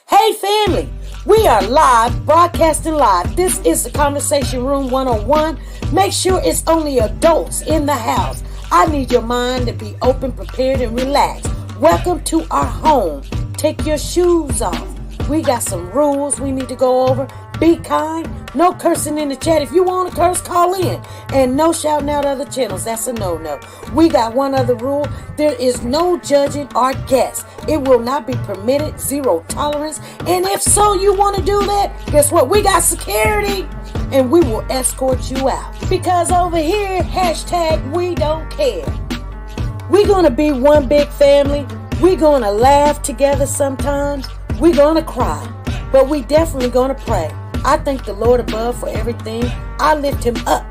Hey family, we are live, broadcasting live. This is the Conversation Room 101. Make sure it's only adults in the house. I need your mind to be open, prepared, and relaxed. Welcome to our home. Take your shoes off. We got some rules we need to go over. Be kind. No cursing in the chat. If you want to curse, call in. And no shouting out other channels. That's a no-no. We got one other rule. There is no judging our guests. It will not be permitted. Zero tolerance. And if so, you want to do that, guess what? We got security. And we will escort you out. Because over here, hashtag we don't care. We're going to be one big family. We're going to laugh together sometimes. We're going to cry. But we definitely going to pray. I thank the Lord above for everything. I lift him up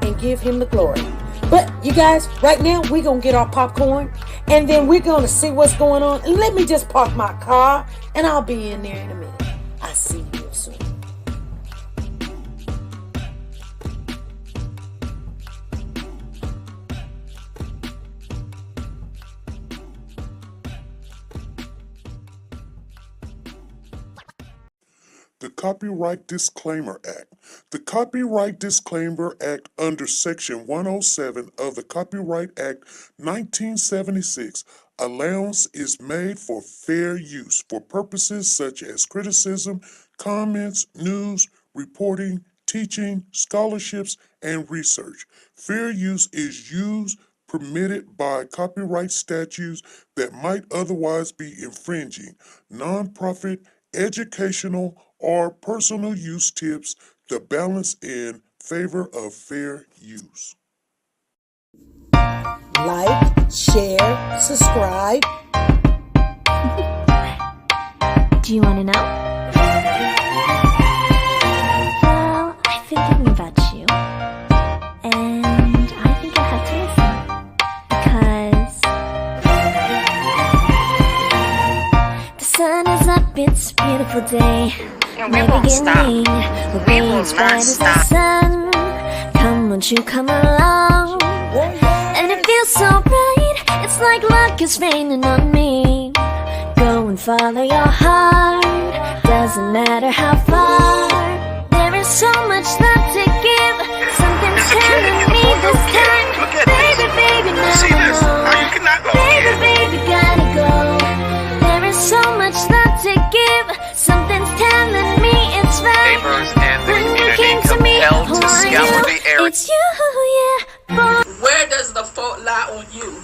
and give him the glory. But you guys, right now, we're going to get our popcorn. And then we're going to see what's going on. And let me just park my car. And I'll be in there in a minute. I'll see you real soon. The Copyright Disclaimer Act. The Copyright Disclaimer Act under Section 107 of the Copyright Act 1976, allowance is made for fair use for purposes such as criticism, comments, news, reporting, teaching, scholarships, and research. Fair use is used permitted by copyright statutes that might otherwise be infringing. Nonprofit, educational, or personal use tips the balance in favor of fair use. Like, share, subscribe. Do you want to know? Well, I've been thinking about you, and I think you'll have to listen, because the sun is up, it's a beautiful day. We won't stop. We will not stop. Sun. Come, won't you come along? And it feels so bright, it's like luck is raining on me. Go and follow your heart, doesn't matter how far. There is so much love to give. Something's telling me this time. Baby, baby, now See this? go. You cannot go. Baby, baby, gotta go. There is so much love to give. Something's telling me it's right. Neighbors and the When you community came to me, compelled to who are scour you? the area. It's you, yeah, boy. Where does the fault lie on you?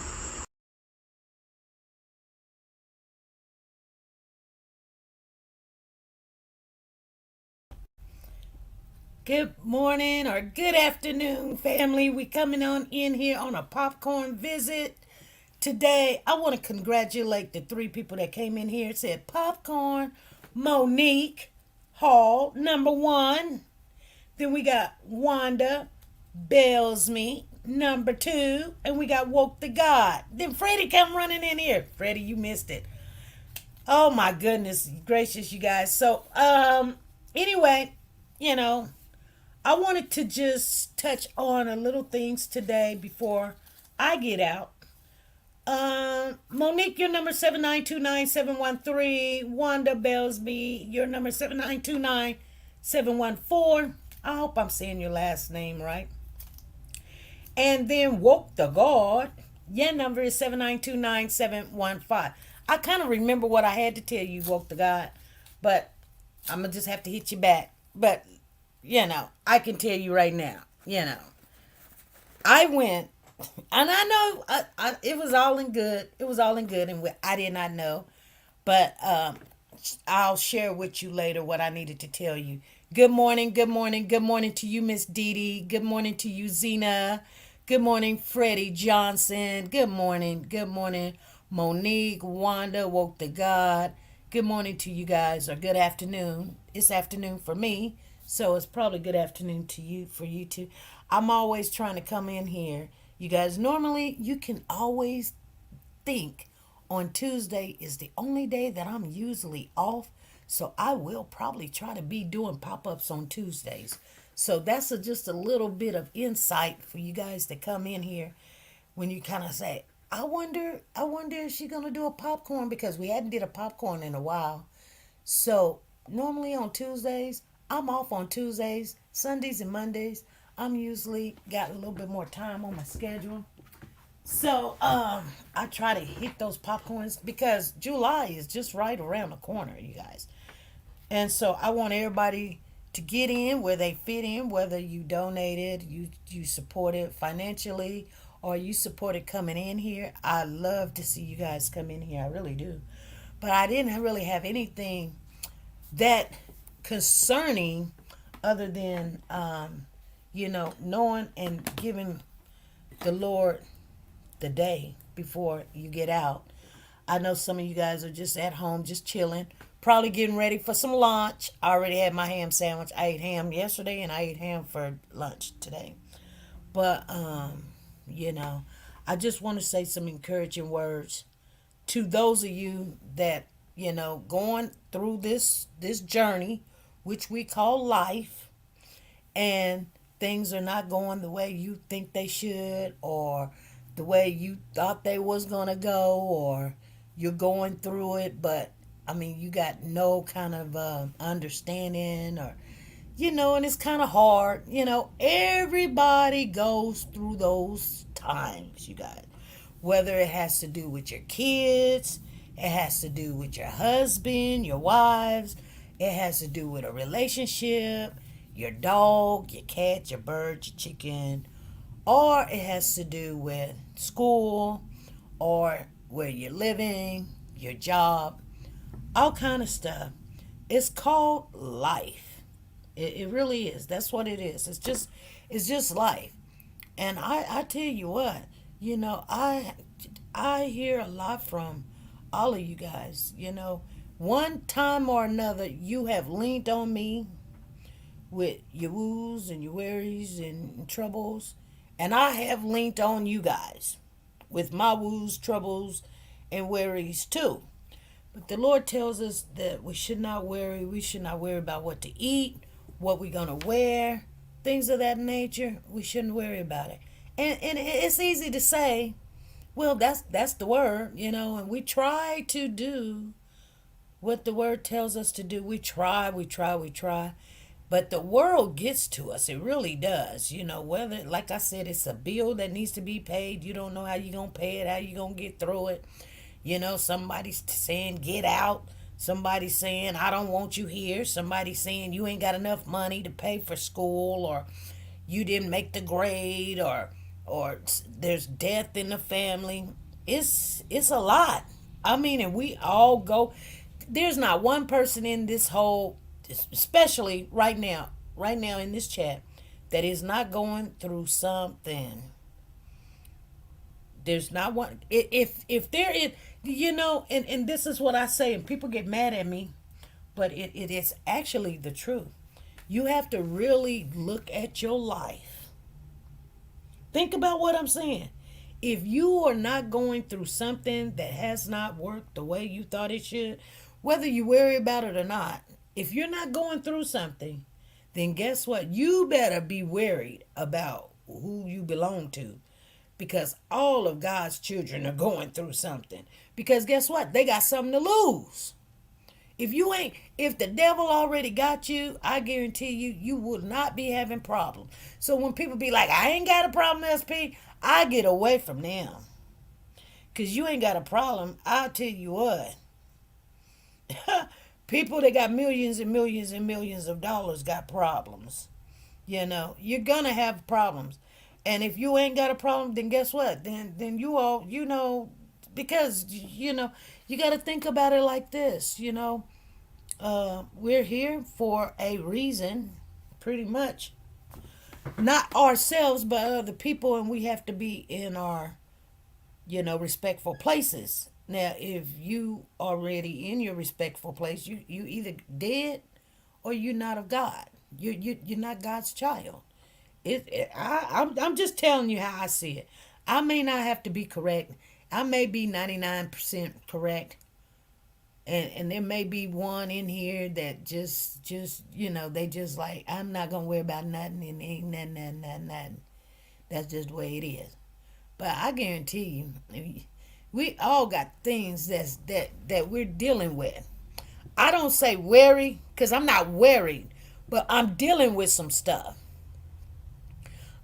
Good morning or good afternoon, family. We coming on in here on a popcorn visit. Today, I want to congratulate the three people that came in here. It said popcorn, Monique Hall, number one. Then we got Wanda Bellsme, number two. And we got Woke the God. Then Freddie come running in here. Freddie, you missed it. Oh my goodness gracious, you guys. So, anyway, I wanted to just touch on a little things today before I get out. Monique, your number 7929713. Wanda Bellsby, your number 7929714. I hope I'm saying your last name right. And then Woke the God, your number is 7929715. I kind of remember what I had to tell you, Woke the God, but I'm going to just have to hit you back. But, I can tell you right now, I went, and I know it was all in good. It was all in good, and I did not know. But I'll share with you later what I needed to tell you. Good morning, good morning, good morning to you, Miss Dee Dee. Good morning to you, Zena. Good morning, Freddie Johnson. Good morning, Monique, Wanda, Woke the God. Good morning to you guys, or good afternoon. It's afternoon for me, so it's probably good afternoon to you, for you too. I'm always trying to come in here. You guys, normally you can always think on Tuesday is the only day that I'm usually off. So I will probably try to be doing pop-ups on Tuesdays. So that's just a little bit of insight for you guys to come in here when you kind of say, I wonder if she's gonna do a popcorn, because we hadn't did a popcorn in a while. So normally on Tuesdays, I'm off on Tuesdays, Sundays, and Mondays. I'm usually got a little bit more time on my schedule. So I try to hit those popcorns because July is just right around the corner, you guys. And so I want everybody to get in where they fit in, whether you donated, you supported financially, or you supported coming in here. I love to see you guys come in here. I really do. But I didn't really have anything that concerning other than knowing and giving the Lord the day before you get out. I know some of you guys are just at home, just chilling, probably getting ready for some lunch. I already had my ham sandwich. I ate ham yesterday and I ate ham for lunch today. But you know, I just want to say some encouraging words to those of you that, going through this journey which we call life, and things are not going the way you think they should, or the way you thought they was going to go, or you're going through it, but I mean you got no kind of understanding, or and it's kind of hard. Everybody goes through those times, you guys. Whether it has to do with your kids, it has to do with your husband, your wives, it has to do with a relationship, your dog, your cat, your bird, your chicken, or it has to do with school, or where you're living, your job, all kind of stuff. It's called life. It really is. That's what it is. It's just life. And I tell you what, I hear a lot from all of you guys. One time or another, you have leaned on me with your woos and your worries and troubles, and I have leaned on you guys with my woos, troubles, and worries too. But the Lord tells us that we should not worry. We should not worry about what to eat, what we're going to wear, things of that nature. We shouldn't worry about it. And it's easy to say, well, that's the word, and we try to do what the word tells us to do. We try, we try, we try. But the world gets to us. It really does. Whether, like I said, it's a bill that needs to be paid. You don't know how you're going to pay it, how you're going to get through it. Somebody's saying, get out. Somebody's saying, I don't want you here. Somebody's saying, you ain't got enough money to pay for school, or you didn't make the grade, or there's death in the family. It's a lot. I mean, and we all go. There's not one person in this whole, especially right now in this chat, that is not going through something. There's not one. If there is, and this is what I say, and people get mad at me, but it is actually the truth. You have to really look at your life. Think about what I'm saying. If you are not going through something that has not worked the way you thought it should, whether you worry about it or not, if you're not going through something, then guess what? You better be worried about who you belong to, because all of God's children are going through something. Because guess what? They got something to lose. If the devil already got you, I guarantee you will not be having problems. So when people be like, I ain't got a problem, SP, I get away from them. Because you ain't got a problem. I'll tell you what. People that got millions and millions and millions of dollars got problems. You're going to have problems. And if you ain't got a problem, then guess what? Then you all, because, you got to think about it like this, we're here for a reason, pretty much. Not ourselves, but other people, and we have to be in our, respectful places. Now, if you already in your respectful place, you either dead or you're not of God. You're not God's child. I'm just telling you how I see it. I may not have to be correct. I may be 99% correct. And there may be one in here that just they just like, I'm not gonna worry about nothing, and ain't nothing. That's just the way it is. But I guarantee you, we all got things that we're dealing with. I don't say worry because I'm not worried, but I'm dealing with some stuff.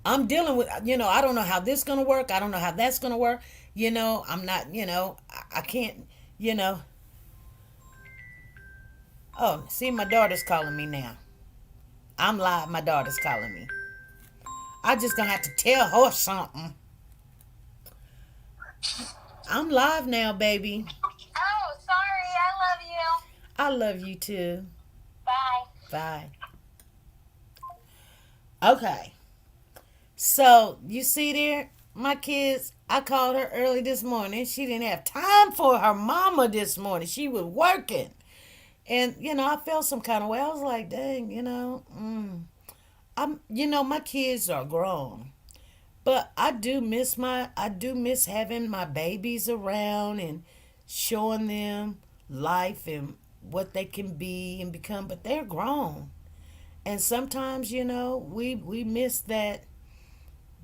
I'm dealing with, I don't know how this going to work. I don't know how that's going to work. I'm not, I can't, you know. Oh, see, my daughter's calling me now. I'm live. My daughter's calling me. I just going to have to tell her something. I'm live now, baby. Oh, sorry. I love you. I love you too. Bye. Bye. Okay. So, you see there, my kids, I called her early this morning. She didn't have time for her mama this morning. She was working. And, I felt some kind of way. I was like, dang, my kids are grown. But I do miss having my babies around and showing them life and what they can be and become. But they're grown. And sometimes, we miss that.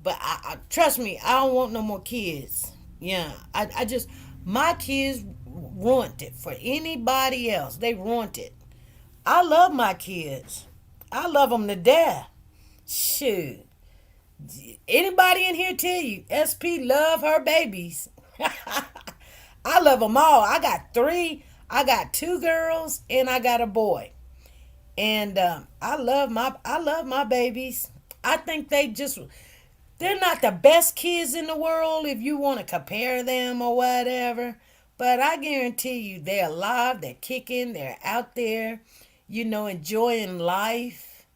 But I trust me, I don't want no more kids. Yeah, I just, my kids ruined it for anybody else. They ruined it. I love my kids. I love them to death. Shoot. Anybody in here tell you SP love her babies? I love them all. I got three. I got two girls and I got a boy. And I love my babies. I think they're not the best kids in the world if you want to compare them or whatever. But I guarantee you they're alive, they're kicking, they're out there, enjoying life.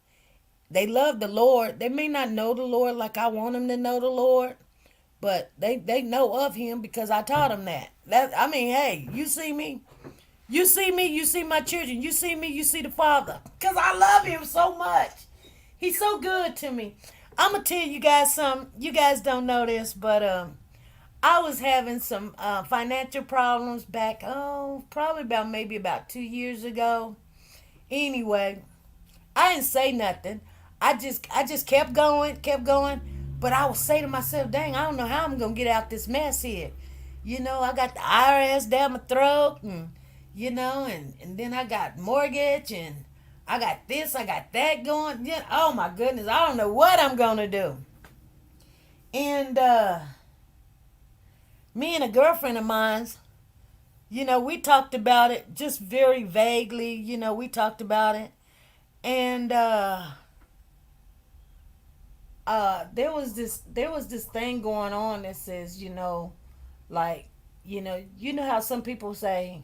They love the Lord. They may not know the Lord like I want them to know the Lord, but they know of him because I taught them that. Hey, you see me? You see me, you see my children. You see me, you see the Father. Because I love him so much. He's so good to me. I'm going to tell you guys something. You guys don't know this, but I was having some financial problems back, probably maybe about 2 years ago. Anyway, I didn't say nothing. I just kept going, kept going. But I would say to myself, dang, I don't know how I'm going to get out this mess here. I got the IRS down my throat and then I got mortgage and I got this, I got that going. Yeah, oh my goodness, I don't know what I'm going to do. And me and a girlfriend of mine's, we talked about it just very vaguely. We talked about it. And there was this thing going on that says, like, how some people say,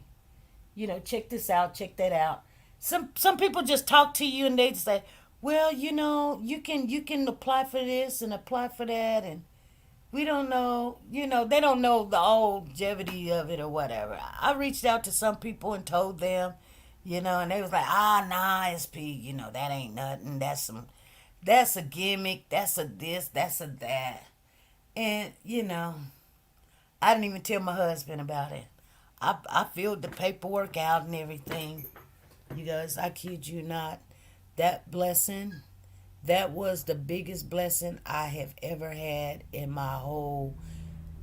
check this out, check that out. Some people just talk to you and they say, well, you can apply for this and apply for that, and we don't know, they don't know the longevity of it or whatever. I reached out to some people and told them, and they was like, nah, SP, that ain't nothing. That's a gimmick. That's a this. That's a that. And I didn't even tell my husband about it. I filled the paperwork out and everything. You guys, I kid you not. That blessing, that was the biggest blessing I have ever had in my whole,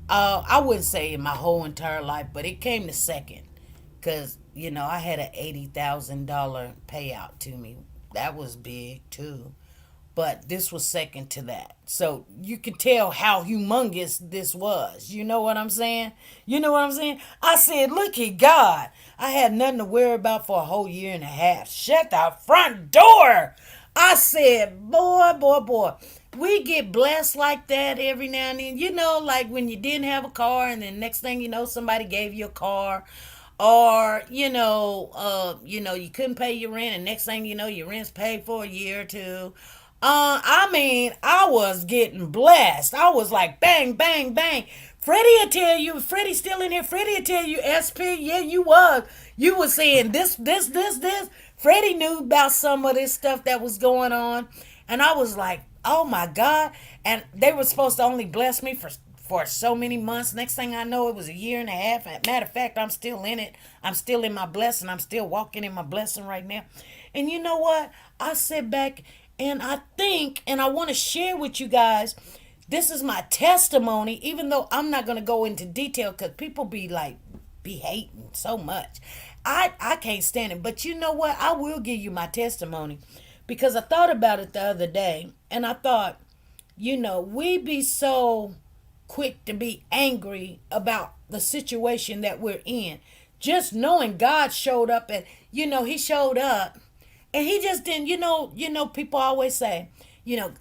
I wouldn't say in my whole entire life, but it came to second. Because, I had an $80,000 payout to me. That was big too. But this was second to that. So you could tell how humongous this was. You know what I'm saying? You know what I'm saying? I said, look at God. I had nothing to worry about for a whole year and a half. Shut the front door. I said, boy. We get blessed like that every now and then. Like when you didn't have a car and then next thing you know, somebody gave you a car. Or, you couldn't pay your rent and next thing you know, your rent's paid for a year or two. I was getting blessed. I was like, bang, bang, bang. Freddie will tell you, Freddie's still in here. Freddie will tell you, SP, yeah, you was. You was saying this. Freddie knew about some of this stuff that was going on. And I was like, oh my God. And they were supposed to only bless me for so many months. Next thing I know, it was a year and a half. Matter of fact, I'm still in it. I'm still in my blessing. I'm still walking in my blessing right now. And you know what? I sit back and I think, and I want to share with you guys, this is my testimony, even though I'm not going to go into detail because people be like be hating so much. I can't stand it. But you know what? I will give you my testimony because I thought about it the other day and I thought, we be so quick to be angry about the situation that we're in. Just knowing God showed up and he showed up and he just didn't, people always say,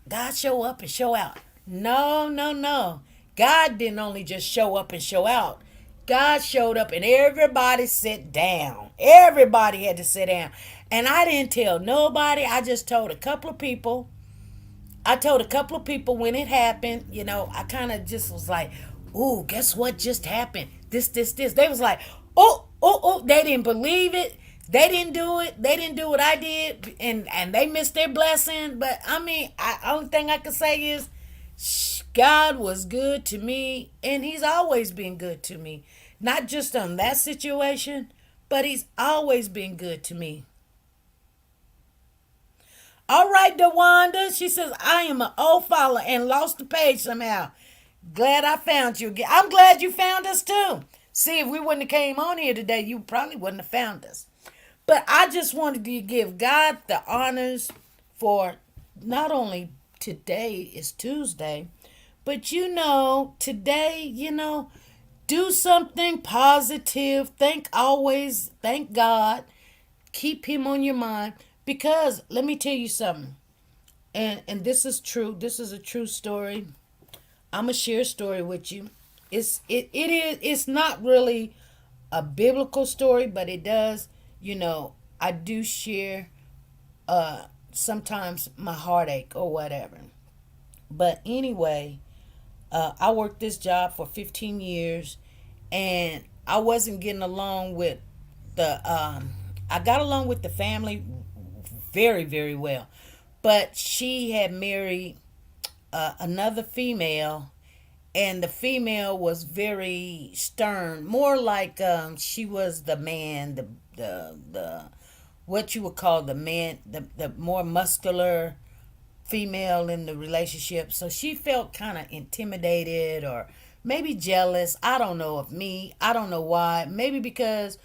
God show up and show out. No, no, no. God didn't only just show up and show out. God showed up and everybody sit down. Everybody had to sit down. And I didn't tell nobody. I just told a couple of people. I told a couple of people when it happened, I kind of just was like, ooh, guess what just happened? This. They was like, oh, they didn't believe it. They didn't do it. They didn't do what I did. And they missed their blessing. But I mean, only thing I can say is God was good to me. And he's always been good to me. Not just on that situation, but he's always been good to me. All right, DeWanda. She says, I am an old follower and lost the page somehow. Glad I found you again. I'm glad you found us too. See, if we wouldn't have came on here today, you probably wouldn't have found us. But I just wanted to give God the honors for not only today is Tuesday, but today, do something positive. Thank God. Keep him on your mind. Because let me tell you something. And this is true. This is a true story. I'm gonna share a story with you. It's not really a biblical story, but it does, I do share sometimes my heartache or whatever. But anyway, I worked this job for 15 years and I wasn't getting along with I got along with the family very, very well. But she had married another female, and the female was very stern, more like she was the man, the what you would call the man, the more muscular female in the relationship. So she felt kind of intimidated or maybe jealous. I don't know of me. I don't know why. Maybe because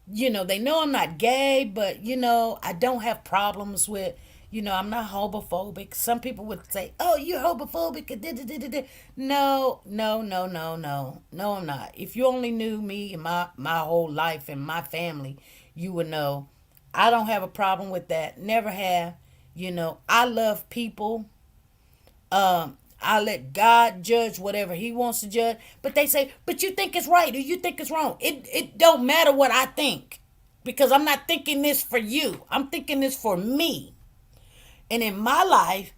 they know I'm not gay, but, I don't have problems with, I'm not homophobic. Some people would say, oh, you're homophobic. No, no, no, no, no. No, I'm not. If you only knew me and my whole life and my family, you would know I don't have a problem with that. Never have. I love people. I let God judge whatever he wants to judge. But they say, but you think it's right or you think it's wrong. It don't matter what I think. Because I'm not thinking this for you. I'm thinking this for me. And in my life,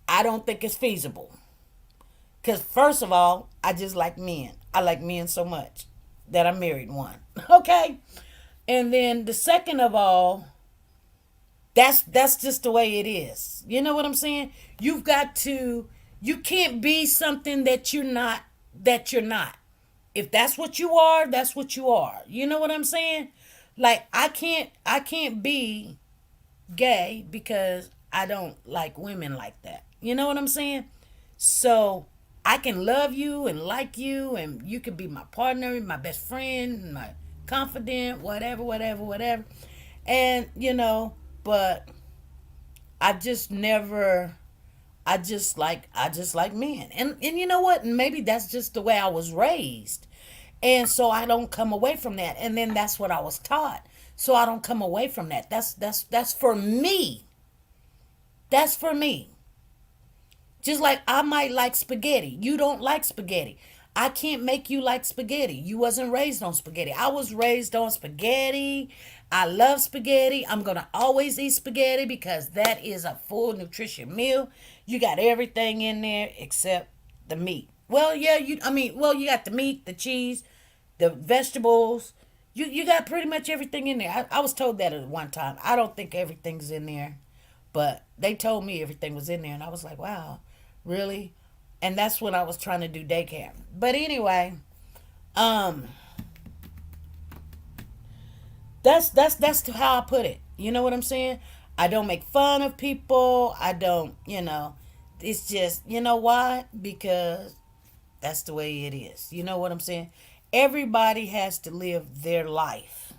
I don't think it's feasible. Because first of all, I just like men. I like men so much that I married one. Okay? And then the second of all, that's just the way it is. You know what I'm saying? You can't be something that you're not. If that's what you are, that's what you are. You know what I'm saying? Like I can't be gay because I don't like women like that. You know what I'm saying? So I can love you and like you and you can be my partner, my best friend, my confidant, whatever, whatever, whatever. And but I just never I just like men. And you know what? Maybe that's just the way I was raised. And so I don't come away from that. And then that's what I was taught. So I don't come away from that. That's for me. That's for me. Just like I might like spaghetti. You don't like spaghetti. I can't make you like spaghetti. You wasn't raised on spaghetti. I was raised on spaghetti. I love spaghetti. I'm going to always eat spaghetti because that is a full nutrition meal. You got everything in there except the meat. Well, yeah, you got the meat, the cheese, the vegetables. You got pretty much everything in there. I was told that at one time. I don't think everything's in there, but they told me everything was in there, and I was like, wow, really? And that's when I was trying to do daycare. But anyway, that's how I put it. You know what I'm saying? I don't make fun of people. I don't, it's just, you know why? Because that's the way it is. You know what I'm saying? Everybody has to live their life.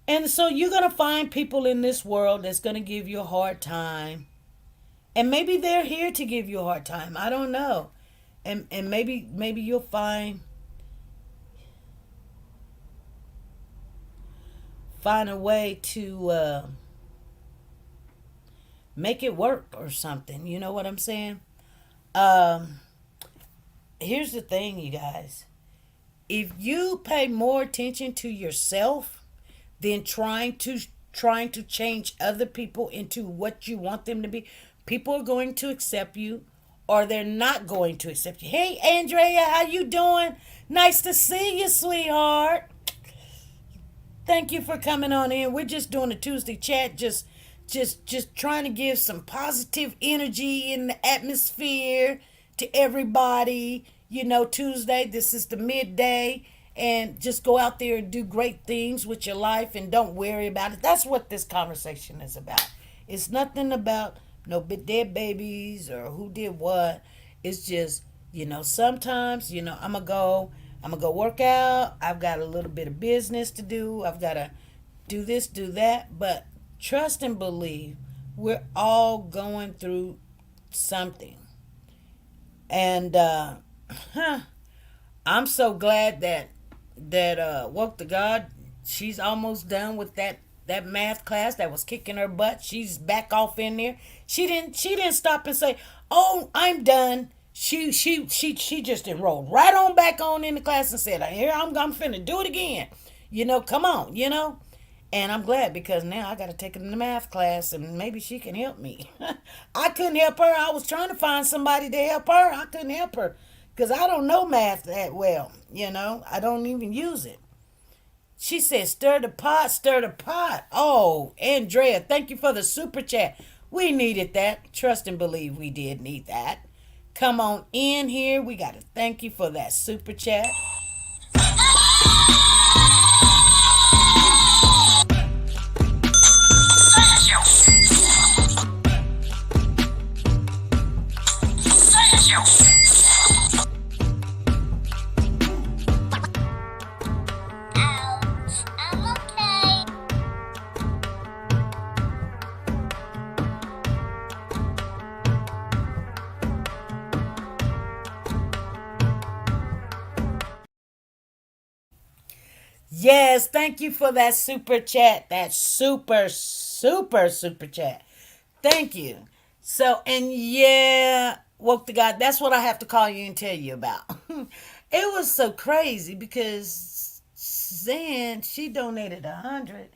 And so you're going to find people in this world that's going to give you a hard time. And maybe they're here to give you a hard time. I don't know. And maybe you'll find a way to make it work or something. You know what I'm saying? Um, Here's the thing, you guys. If you pay more attention to yourself than trying to change other people into what you want them to be, people are going to accept you or they're not going to accept you. Hey Andrea, how you doing? Nice to see you, sweetheart. Thank you for coming on in. We're just doing a Tuesday chat, just trying to give some positive energy in the atmosphere to everybody. You know, Tuesday, this is the midday, and just go out there and do great things with your life and don't worry about it. That's what this conversation is about. It's nothing about no dead babies or who did what. It's just, sometimes, I'm gonna go work out. I've got a little bit of business to do. I've got to do this, do that. But trust and believe, we're all going through something. And I'm so glad that woke to God. She's almost done with that math class that was kicking her butt. She's back off in there. She didn't stop and say, "Oh, I'm done." She just enrolled right on back on in the class and said, "Here I'm finna do it again." Come on. And I'm glad because now I got to take her in the math class and maybe she can help me. I couldn't help her. I was trying to find somebody to help her. I couldn't help her because I don't know math that well. I don't even use it. She said, stir the pot, stir the pot. Oh, Andrea, thank you for the super chat. We needed that. Trust and believe we did need that. Come on in here. We got to thank you for that super chat. Yes, thank you for that super chat. That super chat. Thank you. So, and yeah, woke to God. That's what I have to call you and tell you about. It was so crazy because Zan, she donated 100.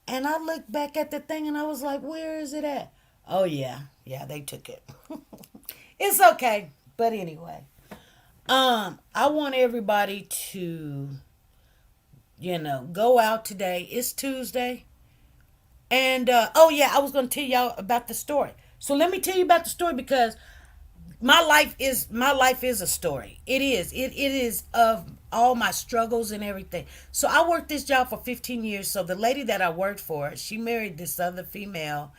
And I looked back at the thing and I was like, where is it at? Oh, yeah. Yeah, they took it. It's okay. But anyway, I want everybody to go out today. It's Tuesday. And oh yeah, I was gonna tell y'all about the story. So let me tell you about the story because my life is a story. It is. It is of all my struggles and everything. So I worked this job for 15 years. So the lady that I worked for, she married this other female,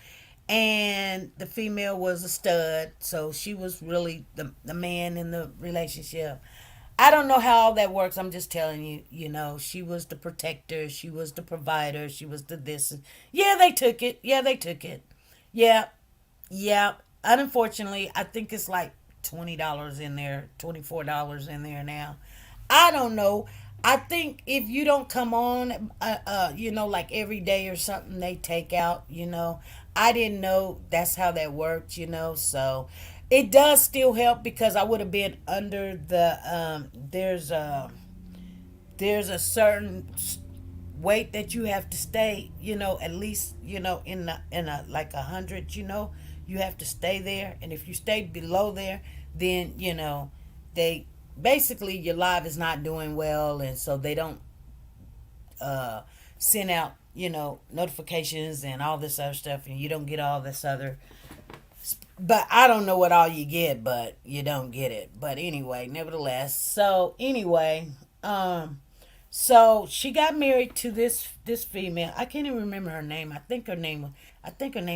and the female was a stud. So she was really the man in the relationship. I don't know how all that works. I'm just telling you, she was the protector, she was the provider, she was the this. Yeah, they took it. Yeah, they took it. Yeah, yeah. Unfortunately, I think it's like $20 in there, $24 in there now. I don't know. I think if you don't come on, like every day or something, they take out. I didn't know that's how that worked. So it does still help because I would have been under the. There's a certain weight that you have to stay, at least, in a like 100, you have to stay there. And if you stay below there, then, they basically your live is not doing well. And so they don't send out, notifications and all this other stuff. And you don't get all this other. But I don't know what all you get, but you don't get it. But anyway, nevertheless. So anyway, so she got married to this female. I can't even remember her name. I think her name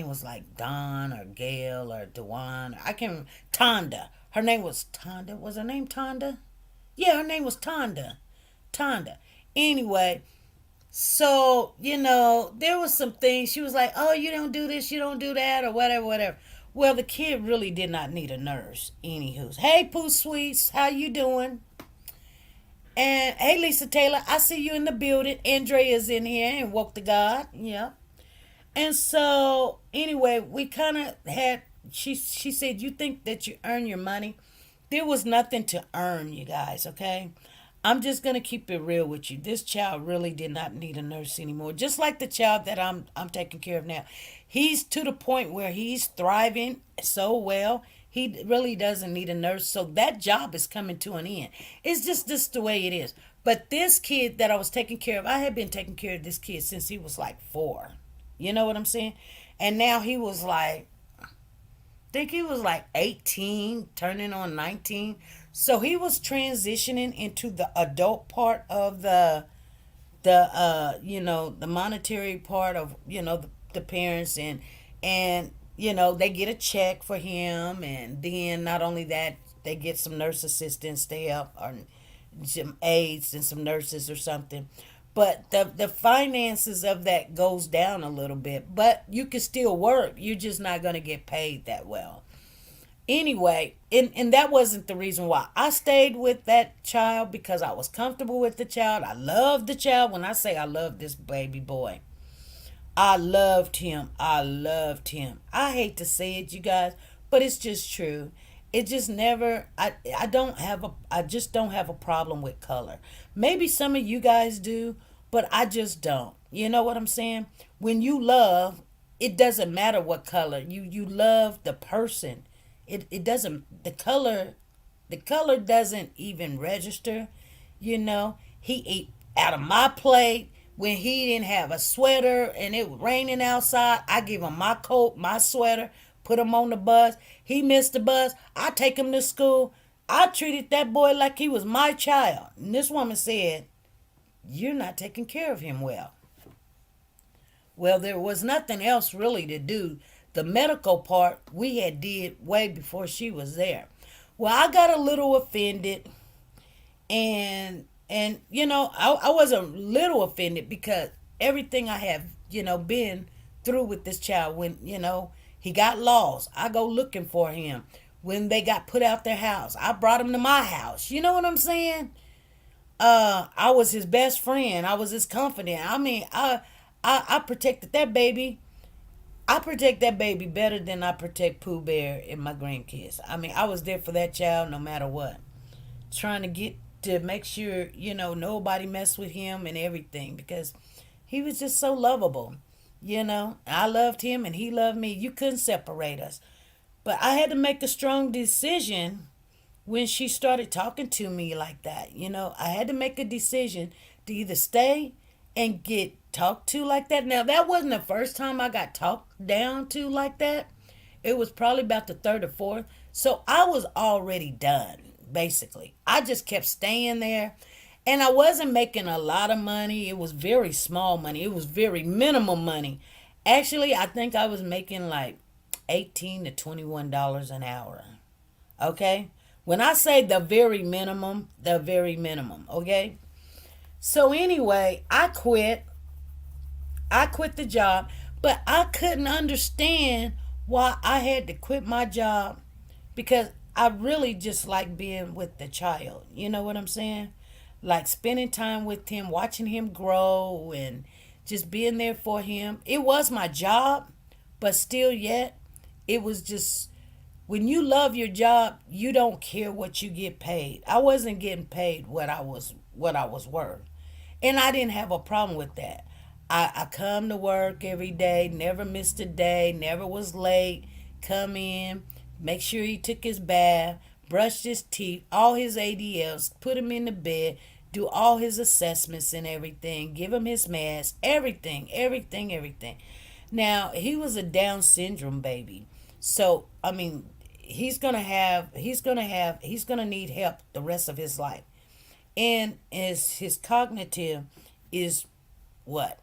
was like Dawn or Gail or Dewan. I can't remember. Tonda. Her name was Tonda. Was her name Tonda? Yeah, her name was Tonda. Tonda. Anyway, so, there was some things. She was like, oh, you don't do this, you don't do that, or whatever, whatever. Well, the kid really did not need a nurse. Anywho's. Hey, Pooh Sweets, how you doing? And hey, Lisa Taylor, I see you in the building. Andrea's in here and woke to God. Yeah. And so, anyway, we kind of had, she said, you think that you earn your money? There was nothing to earn, you guys, okay? I'm just going to keep it real with you. This child really did not need a nurse anymore. Just like the child that I'm taking care of now. He's to the point where he's thriving so well. He really doesn't need a nurse. So that job is coming to an end. It's just the way it is. But this kid that I was taking care of, I had been taking care of this kid since he was like 4. You know what I'm saying? And now he was like, I think he was like 18, turning on 19. So he was transitioning into the adult part of the monetary part of, the parents, and they get a check for him, and then not only that, they get some nurse assistants to help, or some aides and some nurses or something. But the finances of that goes down a little bit, but you can still work. You're just not going to get paid that well. Anyway, and that wasn't the reason why I stayed with that child, because I was comfortable with the child. I loved the child. When I say I love this baby boy, I loved him. I loved him. I hate to say it, you guys, but it's just true. It just never, I just don't have a problem with color. Maybe some of you guys do, but I just don't. You know what I'm saying? When you love, it doesn't matter what color. You love the person. It doesn't, the color doesn't even register. He ate out of my plate. When he didn't have a sweater and it was raining outside, I give him my coat, my sweater, put him on the bus. He missed the bus. I take him to school. I treated that boy like he was my child. And this woman said, you're not taking care of him well. Well, there was nothing else really to do. The medical part we had did way before she was there. Well, I got a little offended, and I was a little offended because everything I have been through with this child. When he got lost, I go looking for him. When they got put out their house, I brought him to my house. You know what I'm saying? I was his best friend. I was his confidant. I mean, I protected that baby. I protect that baby better than I protect Pooh Bear and my grandkids. I mean, I was there for that child no matter what. Trying to get to make sure, nobody messed with him and everything, because he was just so lovable. I loved him and he loved me. You couldn't separate us. But I had to make a strong decision when she started talking to me like that. I had to make a decision to either stay and get talked to like that. Now, that wasn't the first time I got talked down to like that. It was probably about the third or fourth. So I was already done, basically. I just kept staying there. And I wasn't making a lot of money. It was very small money. It was very minimum money. Actually, I think I was making like $18 to $21 an hour. Okay? When I say the very minimum, okay? So anyway, I quit. I quit the job, but I couldn't understand why I had to quit my job, because I really just like being with the child. You know what I'm saying? Like spending time with him, watching him grow, and just being there for him. It was my job, but still yet, it was just, when you love your job, you don't care what you get paid. I wasn't getting paid what I was worth. And I didn't have a problem with that. I come to work every day, never missed a day, never was late, come in, make sure he took his bath, brushed his teeth, all his ADLs, put him in the bed, do all his assessments and everything, give him his mask, everything. Now, he was a Down syndrome baby. So, I mean, he's gonna need help the rest of his life. And as his cognitive is what?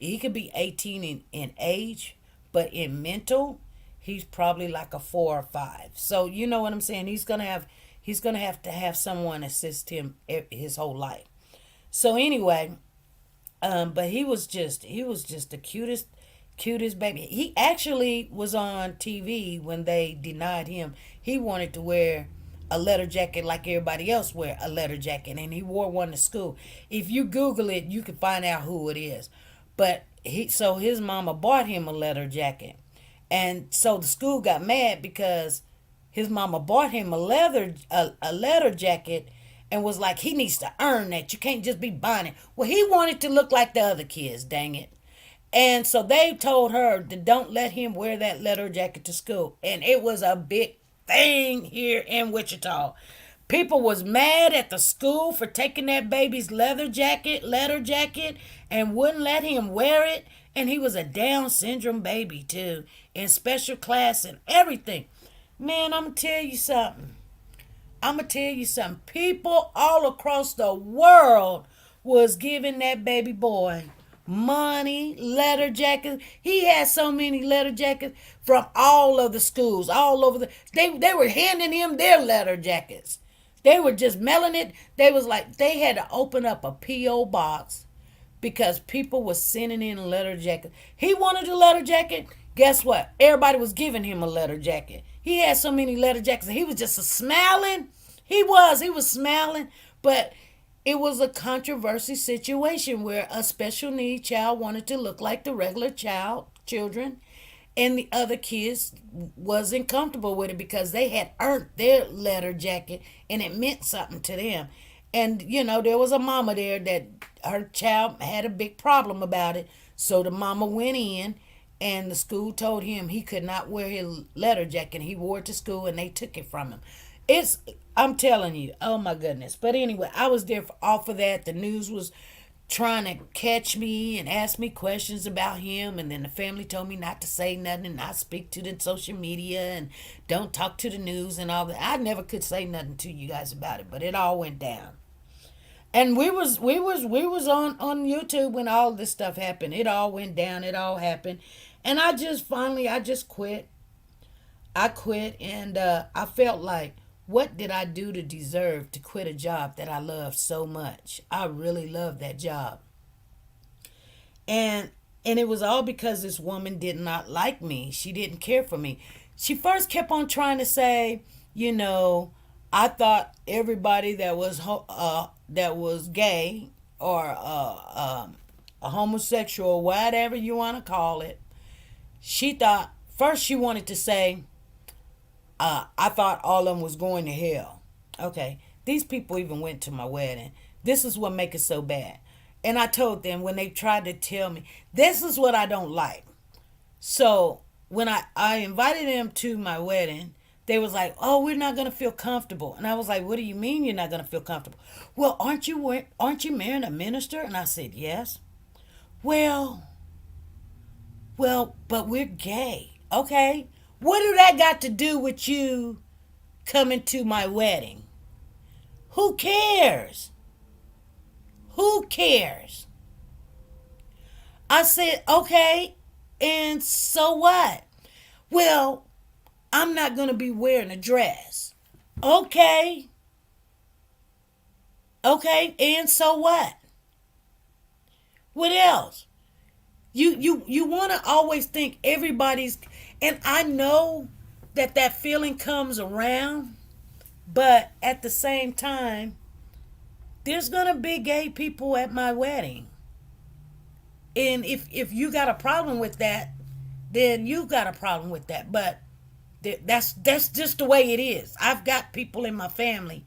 He could be 18 in age, but in mental, he's probably like a 4 or 5. So you know what I'm saying? He's gonna have to have someone assist him his whole life. So anyway, but he was just the cutest baby. He actually was on TV when they denied him. He wanted to wear a leather jacket like everybody else wear a leather jacket, and he wore one to school. If you Google it, you can find out who it is. But his mama bought him a leather jacket, and so the school got mad because his mama bought him a leather jacket and was like, he needs to earn that. You can't just be buying it. Well, he wanted to look like the other kids, dang it. And so they told her to don't let him wear that leather jacket to school. And it was a big thing here in Wichita. People was mad at the school for taking that baby's leather jacket, and wouldn't let him wear it. And he was a Down syndrome baby too, in special class and everything. Man, I'm gonna tell you something. People all across the world was giving that baby boy money, leather jackets. He had so many leather jackets from all of the schools, all over they were handing him their leather jackets. They were just mailing it. They was like they had to open up a P.O. box because people were sending in a leather jacket. He wanted a leather jacket. Guess what? Everybody was giving him a leather jacket. He had so many leather jackets. And he was just smiling. He was smiling. But it was a controversy situation where a special need child wanted to look like the regular children, and the other kids wasn't comfortable with it because they had earned their leather jacket and it meant something to them. And there was a mama there that her child had a big problem about it. So the mama went in, and the school told him he could not wear his leather jacket. He wore it to school, and they took it from him. I'm telling you, oh my goodness. But anyway, I was there for all for that. The news was trying to catch me and ask me questions about him, and then the family told me not to say nothing and not speak to the social media and don't talk to the news and all that. I never could say nothing to you guys about it, but it all went down. And we was on YouTube when all this stuff happened. It all went down. It all happened, and I just quit. I quit, and I felt like, what did I do to deserve to quit a job that I loved so much? I really loved that job, and it was all because this woman did not like me. She didn't care for me. She first kept on trying to say, I thought everybody that was gay or a homosexual, whatever you want to call it. She thought first she wanted to say, I thought all of them was going to hell. Okay, these people even went to my wedding. This is what makes it so bad. And I told them when they tried to tell me, this is what I don't like. So when I invited them to my wedding, they was like, oh, we're not going to feel comfortable. And I was like, what do you mean you're not going to feel comfortable? Well, aren't you marrying a minister? And I said, yes. Well, but we're gay. Okay. What do that got to do with you coming to my wedding? Who cares? Who cares? I said, okay, and so what? Well, I'm not going to be wearing a dress. Okay. Okay, and so what? What else? You want to always think everybody's, and I know that feeling comes around, but at the same time, there's going to be gay people at my wedding. And if you got a problem with that, then you got a problem with that. But that's just the way it is. I've got people in my family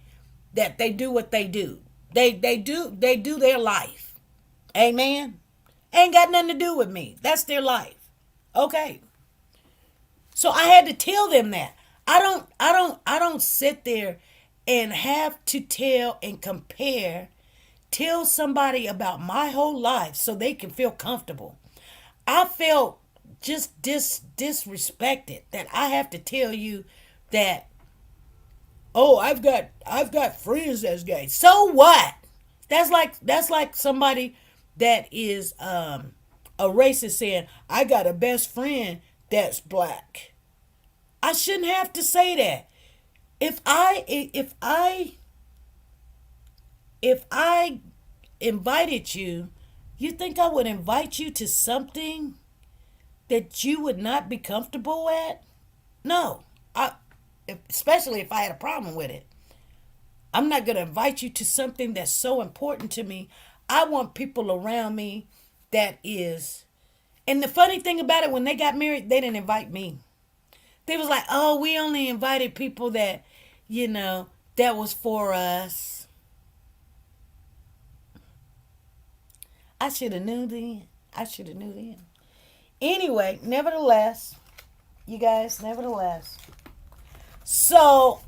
that they do what they do. They do their life. Amen. Ain't got nothing to do with me. That's their life. Okay. So I had to tell them that. I don't sit there and have to tell and tell somebody about my whole life so they can feel comfortable. I felt just disrespected that I have to tell you that, oh, I've got friends that's gay. So what? That's like somebody that is a racist saying, I got a best friend that's black. I shouldn't have to say that. If I invited you, you think I would invite you to something that you would not be comfortable at? No. Especially if I had a problem with it. I'm not going to invite you to something that's so important to me. I want people around me that is. And the funny thing about it, when they got married, they didn't invite me. They was like, oh, we only invited people that, that was for us. I should have knew then. Anyway, nevertheless, you guys, so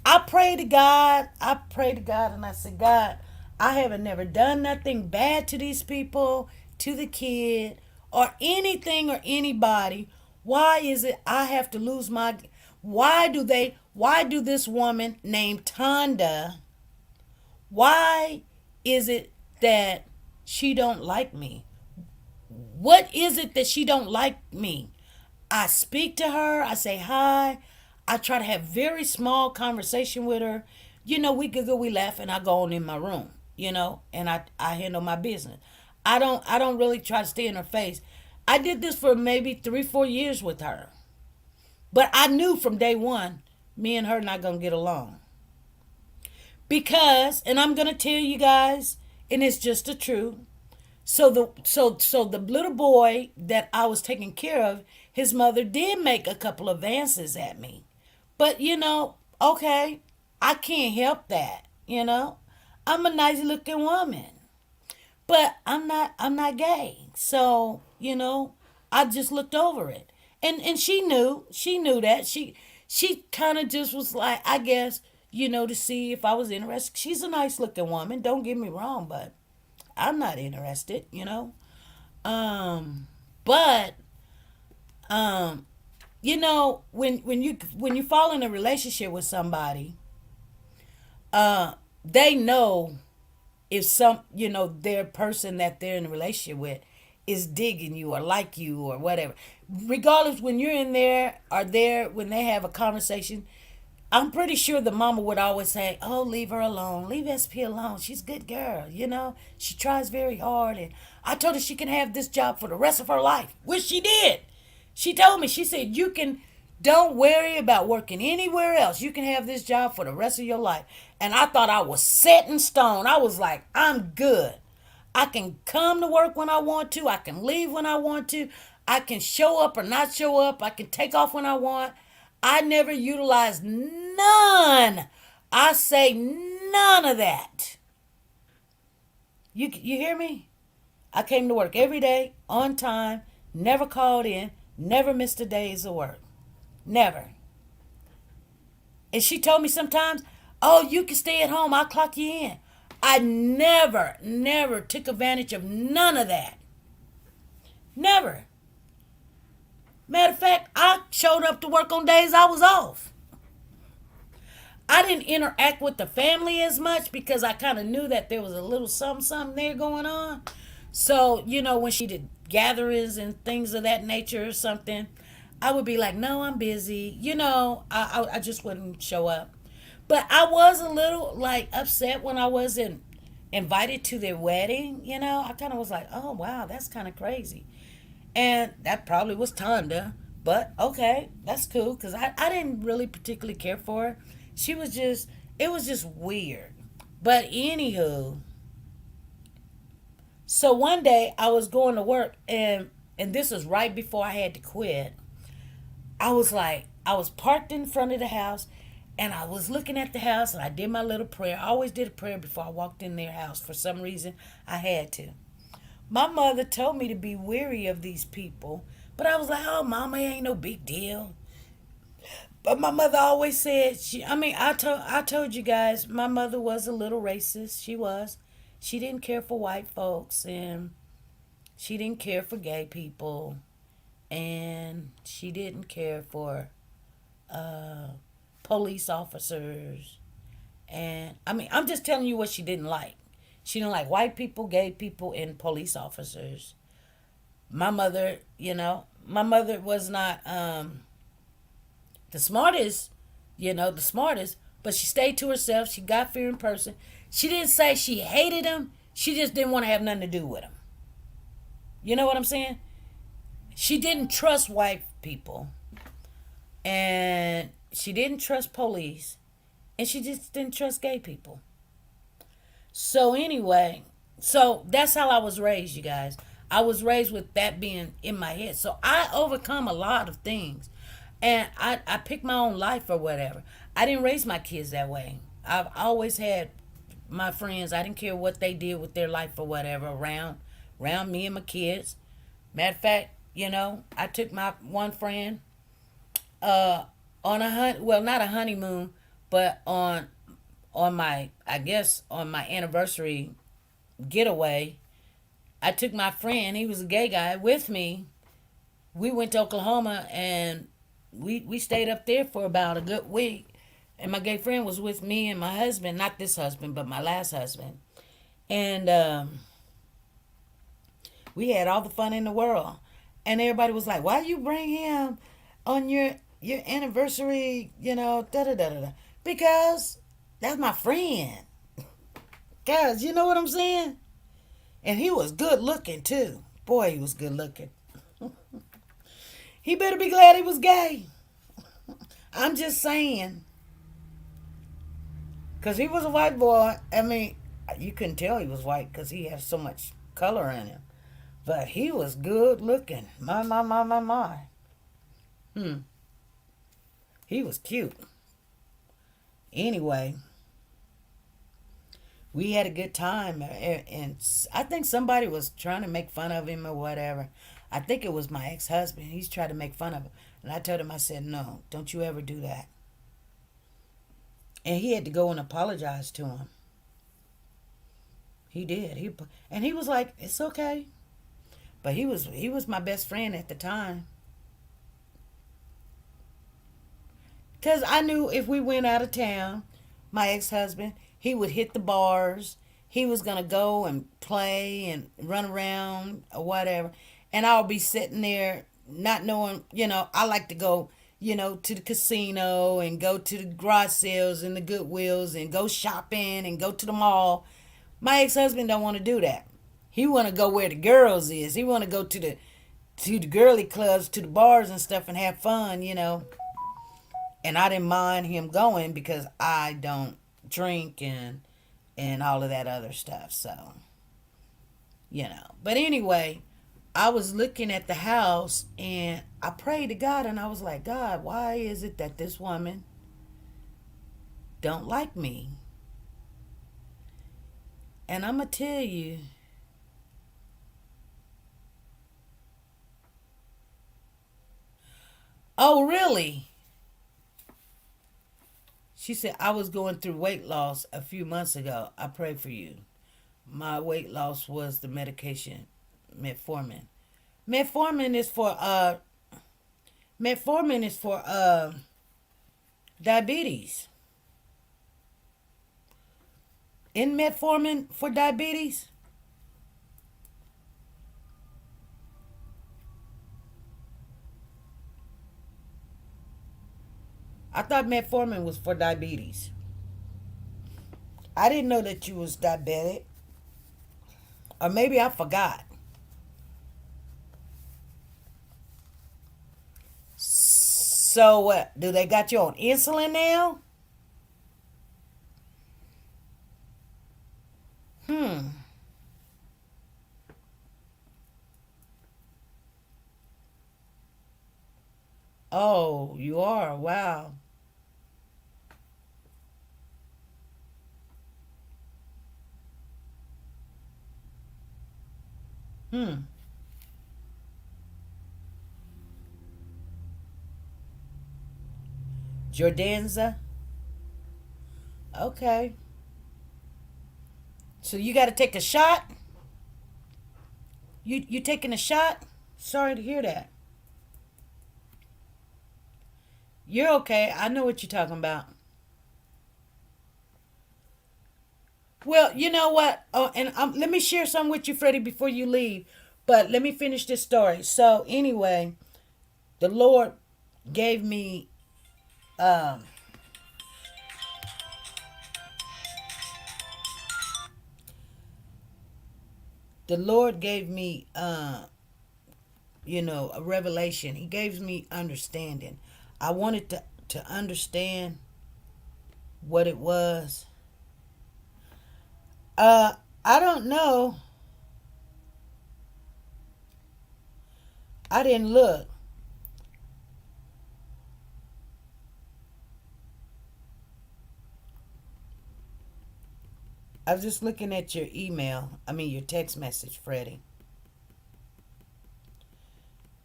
I pray to God, and I said, God, I haven't never done nothing bad to these people, to the kid, or anything or anybody. Why is it I have to lose my, why do this woman named Tonda, why is it that she don't like me? What is it that she don't like me? I speak to her, I say hi, I try to have very small conversation with her. We giggle, we laugh, and I go on in my room, and I handle my business. I don't really try to stay in her face. I did this for maybe 3-4 years with her. But I knew from day one, me and her not gonna get along. Because, and I'm gonna tell you guys, and it's just the truth. So the little boy that I was taking care of, his mother did make a couple of advances at me. But okay, I can't help that, I'm a nice looking woman. But I'm not gay. So, I just looked over it. And she knew that. She kind of just was like, I guess, to see if I was interested. She's a nice looking woman, don't get me wrong, but I'm not interested, But when you fall in a relationship with somebody, they know if their person that they're in a relationship with is digging you or like you or whatever. Regardless, when you're in there or there, when they have a conversation, I'm pretty sure the mama would always say, oh, leave her alone. Leave SP alone. She's a good girl, She tries very hard. And I told her she can have this job for the rest of her life, which she did. She told me, she said, don't worry about working anywhere else. You can have this job for the rest of your life. And I thought I was set in stone. I was like, I'm good. I can come to work when I want to. I can leave when I want to. I can show up or not show up. I can take off when I want. I never utilized none. I say none of that. You hear me? I came to work every day, on time, never called in, never missed a day's of work. Never. And she told me sometimes, oh, you can stay at home, I'll clock you in. I never took advantage of none of that. Never. Matter of fact, I showed up to work on days I was off. I didn't interact with the family as much because I kind of knew that there was a little something there going on. So, when she did gatherings and things of that nature or something, I would be like, no, I'm busy. I just wouldn't show up. But I was a little, upset when I wasn't invited to their wedding. I kind of was like, oh, wow, that's kind of crazy. And that probably was Tonda. But, okay, that's cool. Because I didn't really particularly care for her. It was just weird. But anywho, so one day I was going to work. And this was right before I had to quit. I was parked in front of the house. And I was looking at the house. And I did my little prayer. I always did a prayer before I walked in their house. For some reason, I had to. My mother told me to be wary of these people. But I was like, oh, mama, it ain't no big deal. But my mother always said, I told you guys, my mother was a little racist. She was. She didn't care for white folks. And she didn't care for gay people. And she didn't care for police officers. And, I'm just telling you what she didn't like. She didn't like white people, gay people, and police officers. My mother, was not the smartest, but she stayed to herself. She got fear in person. She didn't say she hated him. She just didn't want to have nothing to do with him. You know what I'm saying? She didn't trust white people, and she didn't trust police, and she just didn't trust gay people. So anyway, so that's how I was raised, you guys. I was raised with that being in my head. So I overcome a lot of things. And I picked my own life or whatever. I didn't raise my kids that way. I've always had my friends. I didn't care what they did with their life or whatever around me and my kids. Matter of fact, I took my one friend uh on a well, not a honeymoon, but on my, I guess, on my anniversary getaway. I took my friend, he was a gay guy, with me. We went to Oklahoma, and we stayed up there for about a good week. And my gay friend was with me and my husband, not this husband, but my last husband. And we had all the fun in the world. And everybody was like, why you bring him on your anniversary, da da da da da? Because that's my friend. Guys, you know what I'm saying? And he was good looking too. Boy, he was good looking. He better be glad he was gay. I'm just saying. Because he was a white boy. I mean, you couldn't tell he was white because he had so much color in him. But he was good looking. My, my, my, my, my. He was cute. Anyway, we had a good time. And I think somebody was trying to make fun of him or whatever. I think it was my ex-husband. He's trying to make fun of him. And I told him, I said, no, don't you ever do that. And he had to go and apologize to him. He did. And he was like, it's okay. But he was my best friend at the time. Because I knew if we went out of town, my ex-husband, he would hit the bars. He was going to go and play and run around or whatever. And I'll be sitting there not knowing, I like to go, to the casino and go to the garage sales and the Goodwills and go shopping and go to the mall. My ex-husband don't want to do that. He want to go where the girls is. He want to go to the girly clubs, to the bars and stuff and have fun, And I didn't mind him going because I don't drink and all of that other stuff. So, But anyway, I was looking at the house and I prayed to God and I was like, God, why is it that this woman don't like me? And I'm going to tell you, oh, really? She said, I was going through weight loss a few months ago. I prayed for you. My weight loss was the medication, metformin. Metformin is for diabetes. Isn't metformin for diabetes? I thought metformin was for diabetes. I didn't know that you was diabetic. Or maybe I forgot. So what? Do they got you on insulin now? Oh, you are. Wow. Jordanza? Okay. So you got to take a shot? You taking a shot? Sorry to hear that. You're okay. I know what you're talking about. Well, you know what? Oh, and let me share some with you, Freddie, before you leave. But let me finish this story. So anyway, the Lord gave me um, The Lord gave me, a revelation. He gave me understanding. I wanted to understand what it was. I don't know. I didn't look. I was just looking at your email. I mean, your text message, Freddie.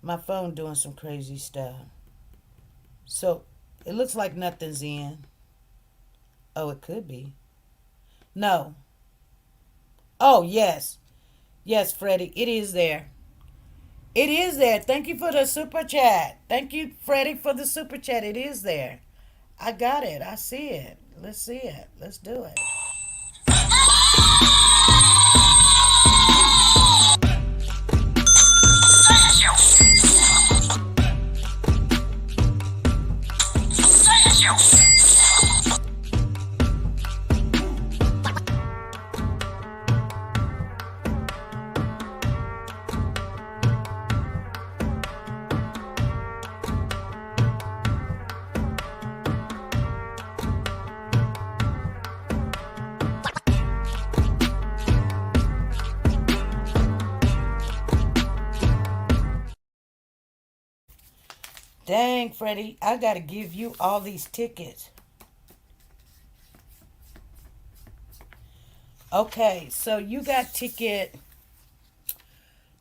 My phone doing some crazy stuff. So, it looks like nothing's in. Oh, it could be. No. Oh, yes. Yes, Freddie, it is there. It is there. Thank you for the super chat. Thank you, Freddie, for the super chat. It is there. I got it. I see it. Let's see it. Let's do it. Dang, Freddie, I gotta give you all these tickets. Okay, so you got ticket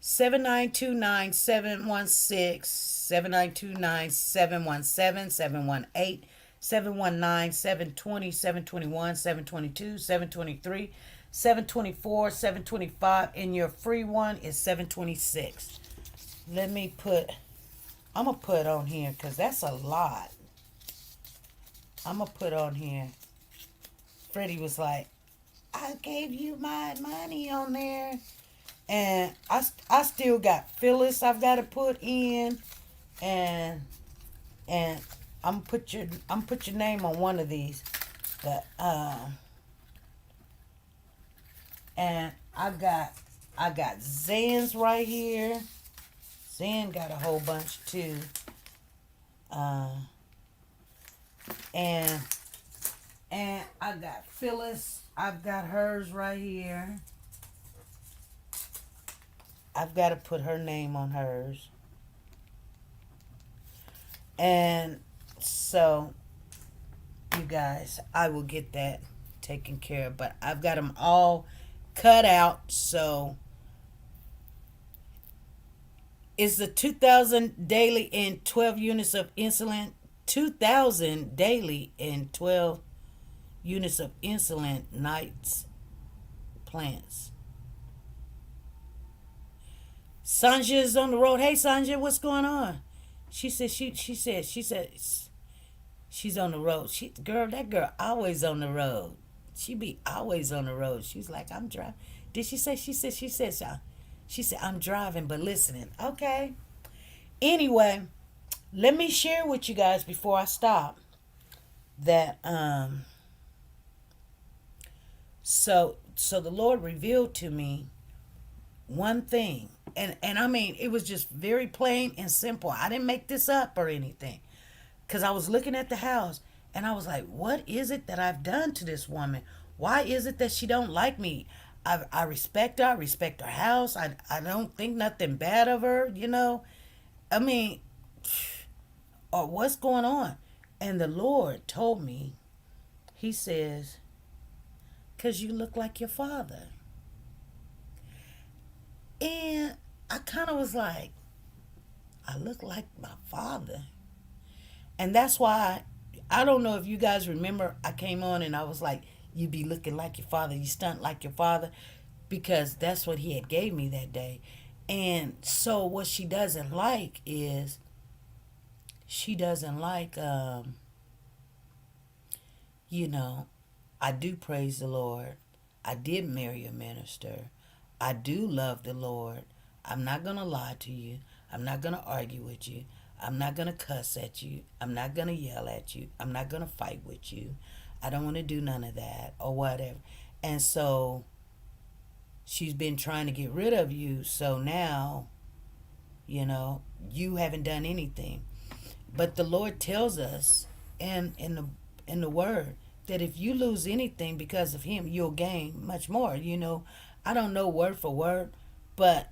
7929716, 7929717, 718, 719, 720, 721, 722, 723, 724, 725, and your free one is 726. Let me put, I'm gonna put on here because that's a lot. I'm gonna put on here. Freddie was like, I gave you my money on there. And I still got Phyllis I've got to put in, and I'm put your name on one of these, but and I got Zan's right here. Zan got a whole bunch too, and I got Phyllis. I've got hers right here. I've got to put her name on hers. And so, you guys, I will get that taken care of. But I've got them all cut out. So, it's the 2,000 daily and 12 units of insulin. 2,000 daily and 12 units of insulin nights plants. Sanja is on the road. Hey, Sanja, what's going on? She said she's on the road. That girl always on the road. She be always on the road. She's like, I'm driving. Did she say? She said I'm driving but listening. Okay. Anyway, let me share with you guys before I stop that so the Lord revealed to me one thing, and I mean, it was just very plain and simple. I didn't make this up or anything, because I was looking at the house and I was like, what is it that I've done to this woman? Why is it that she don't like me? I respect her. I respect her house. I don't think nothing bad of her, I mean, or what's going on? And the Lord told me, he says, because you look like your father. And I kind of was like, I look like my father. And that's why, I don't know if you guys remember, I came on and I was like, you be looking like your father, you stunt like your father, because that's what he had gave me that day. And so what she doesn't like is, she doesn't like, I do praise the Lord. I did marry a minister. I do love the Lord. I'm not going to lie to you. I'm not going to argue with you. I'm not going to cuss at you. I'm not going to yell at you. I'm not going to fight with you. I don't want to do none of that or whatever. And so she's been trying to get rid of you. So now, you haven't done anything. But the Lord tells us in the word that if you lose anything because of him, you'll gain much more. I don't know word for word, but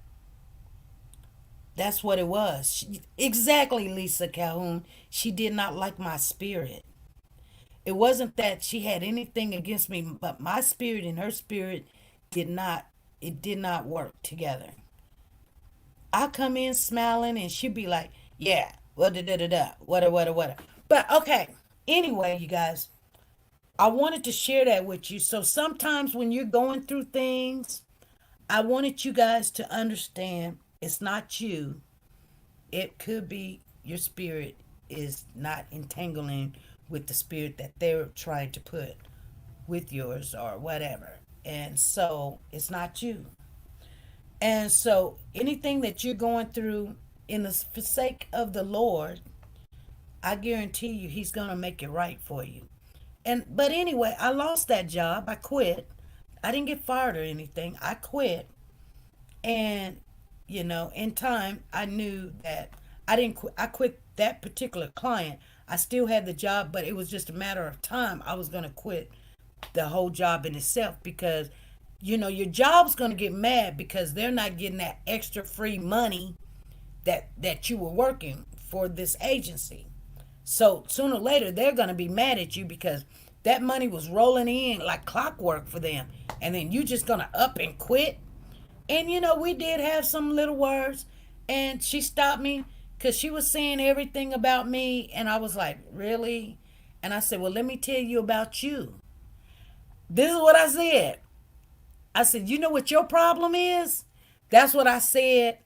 that's what it was. Exactly, Lisa Calhoun. She did not like my spirit. It wasn't that she had anything against me, but my spirit and her spirit did not work together. I come in smiling and she'd be like, yeah, what da da da da, what. But okay, anyway, you guys, I wanted to share that with you. So sometimes when you're going through things, I wanted you guys to understand it's not you. It could be your spirit is not entangling with the spirit that they're trying to put with yours or whatever. And so it's not you. And so anything that you're going through in the sake of the Lord, I guarantee you he's going to make it right for you. But anyway, I lost that job. I quit. I didn't get fired or anything. I quit. And in time I knew that I didn't quit. I quit that particular client. I still had the job, but it was just a matter of time. I was going to quit the whole job in itself because your job's going to get mad because they're not getting that extra free money that you were working for this agency. So sooner or later they're going to be mad at you because that money was rolling in like clockwork for them, and then you just going to up and quit. And we did have some little words, and she stopped me because she was saying everything about me, and I was like, really? And I said, well, let me tell you about you. This is what I said. I said, you know what your problem is? That's what I said.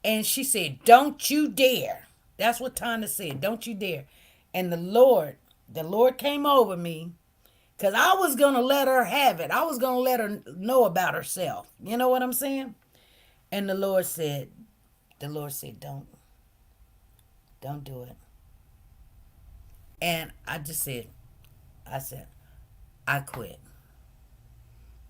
And she said, don't you dare. That's what Tanya said. Don't you dare. And the Lord came over me because I was going to let her have it. I was going to let her know about herself. You know what I'm saying? And the Lord said, don't do it. And I said, I quit.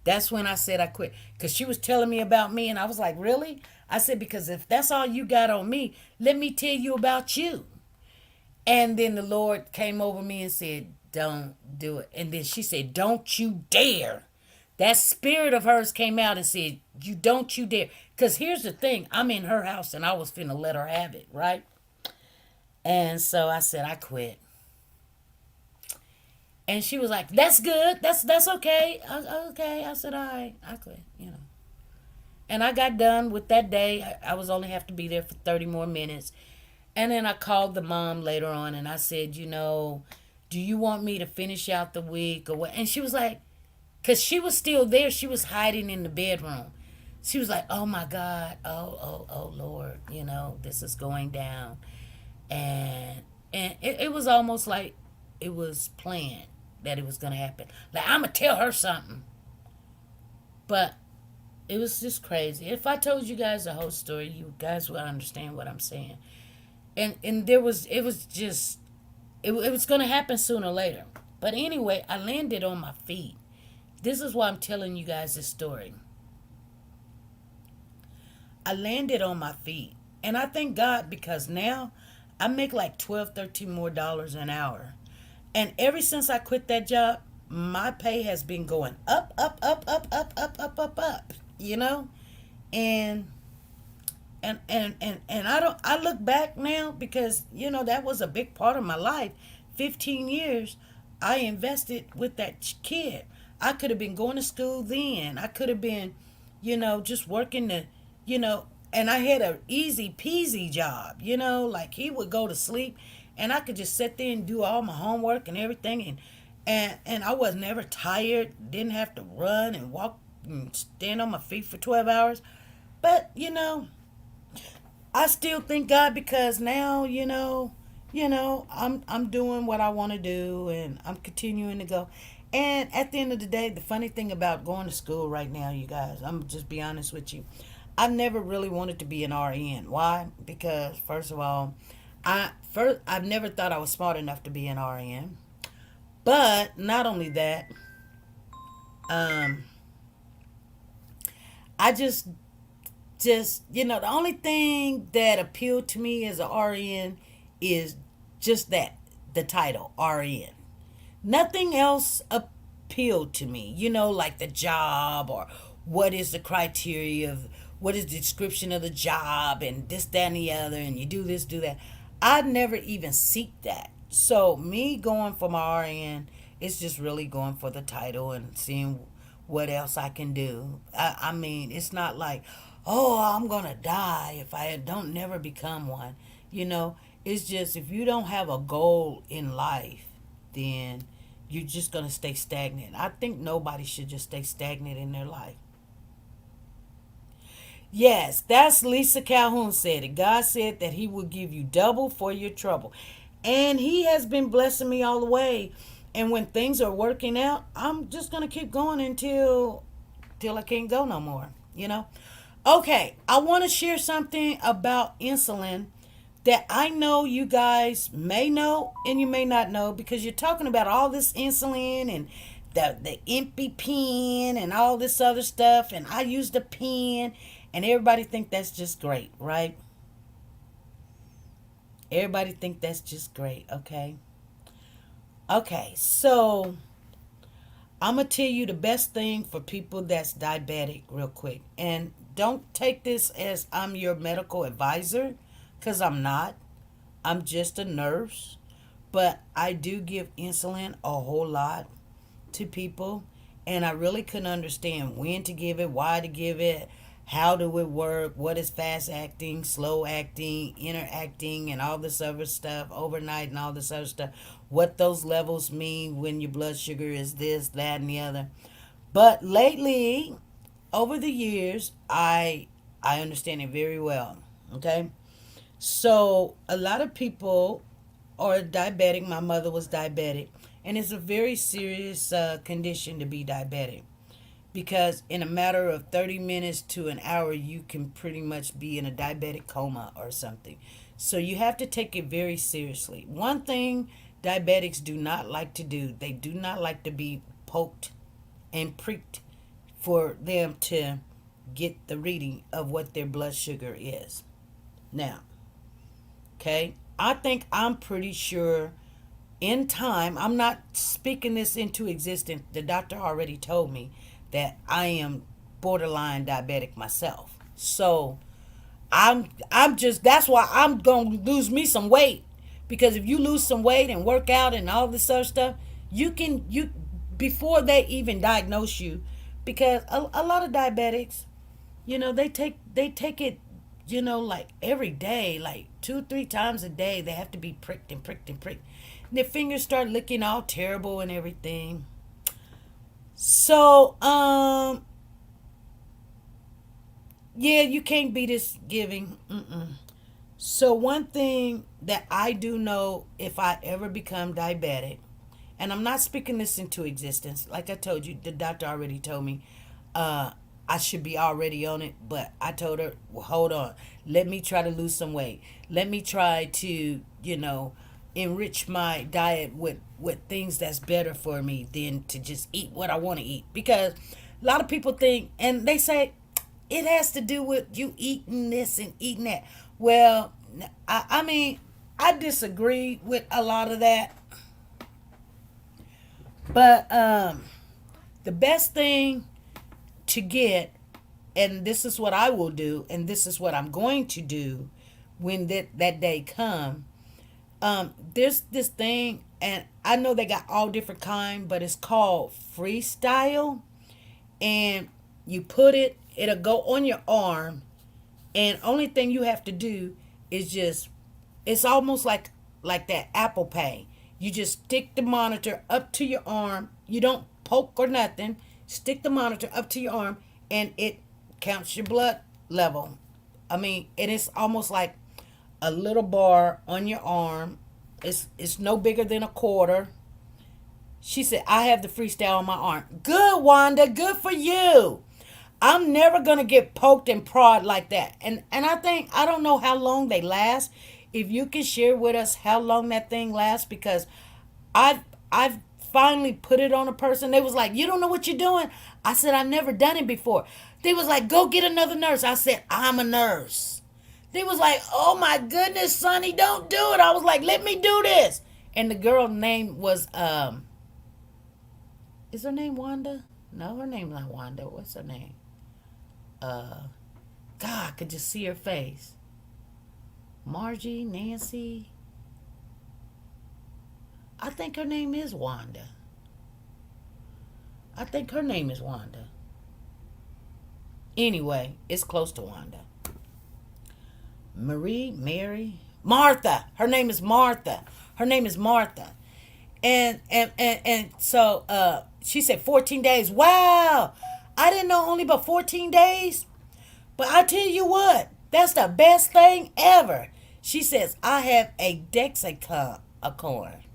That's when I said I quit. Because she was telling me about me, and I was like, really? I said, because if that's all you got on me, let me tell you about you. And then the Lord came over me and said, don't do it. And then she said, don't you dare. That spirit of hers came out and said, don't you dare. Because here's the thing. I'm in her house, and I was finna let her have it, right? And so I said, I quit. And she was like, that's good. That's okay. Okay. I said, all right. I quit. And I got done with that day. I was only have to be there for 30 more minutes. And then I called the mom later on and I said, do you want me to finish out the week or what? And she was like, because she was still there. She was hiding in the bedroom. She was like, oh my God. Oh, Lord. This is going down. And it was almost like it was planned that it was going to happen. Like, I'm going to tell her something. But it was just crazy. If I told you guys the whole story, you guys would understand what I'm saying. And it was going to happen sooner or later. But anyway, I landed on my feet. This is why I'm telling you guys this story. I landed on my feet. And I thank God because now I make like $12, $13 more an hour. And ever since I quit that job, my pay has been going up, up, up, up, up, up, up, up, up. And I look back now because that was a big part of my life. 15 years I invested with that kid. I could have been going to school then. I could have been, just working and I had a easy peasy job, like he would go to sleep and I could just sit there and do all my homework and everything and I was never tired, didn't have to run and walk and stand on my feet for 12 hours. But, I still thank God because now, I'm doing what I want to do and I'm continuing to go. And at the end of the day, the funny thing about going to school right now, you guys, I'm just be honest with you. I've never really wanted to be an RN. Why? Because first of all, I've never thought I was smart enough to be an RN. But not only that, I just the only thing that appealed to me as a RN is just that, the title RN. Nothing else appealed to me, like the job, or what is the criteria of what is the description of the job, and this, that, and the other, and you do this, do that. I'd never even seek that. So me going for my RN is just really going for the title and seeing what else I can do. I mean, it's not like, oh, I'm gonna die if I don't never become one. It's just, if you don't have a goal in life, then you're just gonna stay stagnant. I think nobody should just stay stagnant in their life. Yes, that's Lisa Calhoun said it. God said that He will give you double for your trouble. And He has been blessing me all the way. And when things are working out, I'm just gonna keep going till I can't go no more. Okay, I want to share something about insulin that I know you guys may know and you may not know, because you're talking about all this insulin and the empty pen and all this other stuff, and I use the pen, and everybody think that's just great, right? Everybody think that's just great. Okay, so I'm gonna tell you the best thing for people that's diabetic real quick. And don't take this as I'm your medical advisor, because I'm not. I'm just a nurse. But I do give insulin a whole lot to people. And I really couldn't understand when to give it, why to give it, how do it work, what is fast acting, slow acting, interacting, and all this other stuff, overnight and all this other stuff, what those levels mean when your blood sugar is this, that, and the other. But lately, over the years, I understand it very well. Okay? So a lot of people are diabetic. My mother was diabetic, and it's a very serious condition to be diabetic, because in a matter of 30 minutes to an hour, you can pretty much be in a diabetic coma or something. So you have to take it very seriously. One thing diabetics do not like to do, they do not like to be poked and pricked for them to get the reading of what their blood sugar is. Now, okay, I think I'm pretty sure in time, I'm not speaking this into existence. The doctor already told me that I am borderline diabetic myself. So I'm just, that's why I'm going to lose me some weight, because if you lose some weight and work out and all this other stuff, you before they even diagnose you, because a lot of diabetics, they take it, like every day, like 2-3 times a day. They have to be pricked and pricked and pricked. And their fingers start looking all terrible and everything. So, yeah, you can't beat this giving. So one thing that I do know, if I ever become diabetic, and I'm not speaking this into existence, like I told you, the doctor already told me, uh, I should be already on it, but I told her, well, hold on, let me try to lose some weight. Let me try to, enrich my diet with things that's better for me than to just eat what I want to eat. Because a lot of people think, and they say, it has to do with you eating this and eating that. Well, I mean, I disagree with a lot of that. But the best thing to get, and this is what I will do, and this is what I'm going to do when that day come. There's this thing, and I know they got all different kind, but it's called freestyle, and you put it, it'll go on your arm, and only thing you have to do is just, it's almost like that Apple Pay. You just stick the monitor up to your arm. You don't poke or nothing. Stick the monitor up to your arm, and it counts your blood level. I mean, and it's almost like a little bar on your arm. It's no bigger than a quarter. She said, I have the freestyle on my arm. Good, Wanda. Good for you. I'm never going to get poked and prod like that. And I think, I don't know how long they last. If you can share with us how long that thing lasts, because I've finally put it on a person. They was like, you don't know what you're doing. I said, I've never done it before. They was like, go get another nurse. I said, I'm a nurse. They was like, oh my goodness, Sonny, don't do it. I was like, let me do this. And the girl name was, is her name Wanda? No, her name's not Wanda. What's her name? God, I could just see her face. Margie, Nancy. I think her name is Wanda. I think her name is Wanda. Anyway, it's close to Wanda. Mary, Martha. Her name is Martha. Her name is Martha. And so she said 14 days. Wow. I didn't know only but 14 days. But I tell you what, that's the best thing ever. She says, I have a Dexicon, a corn.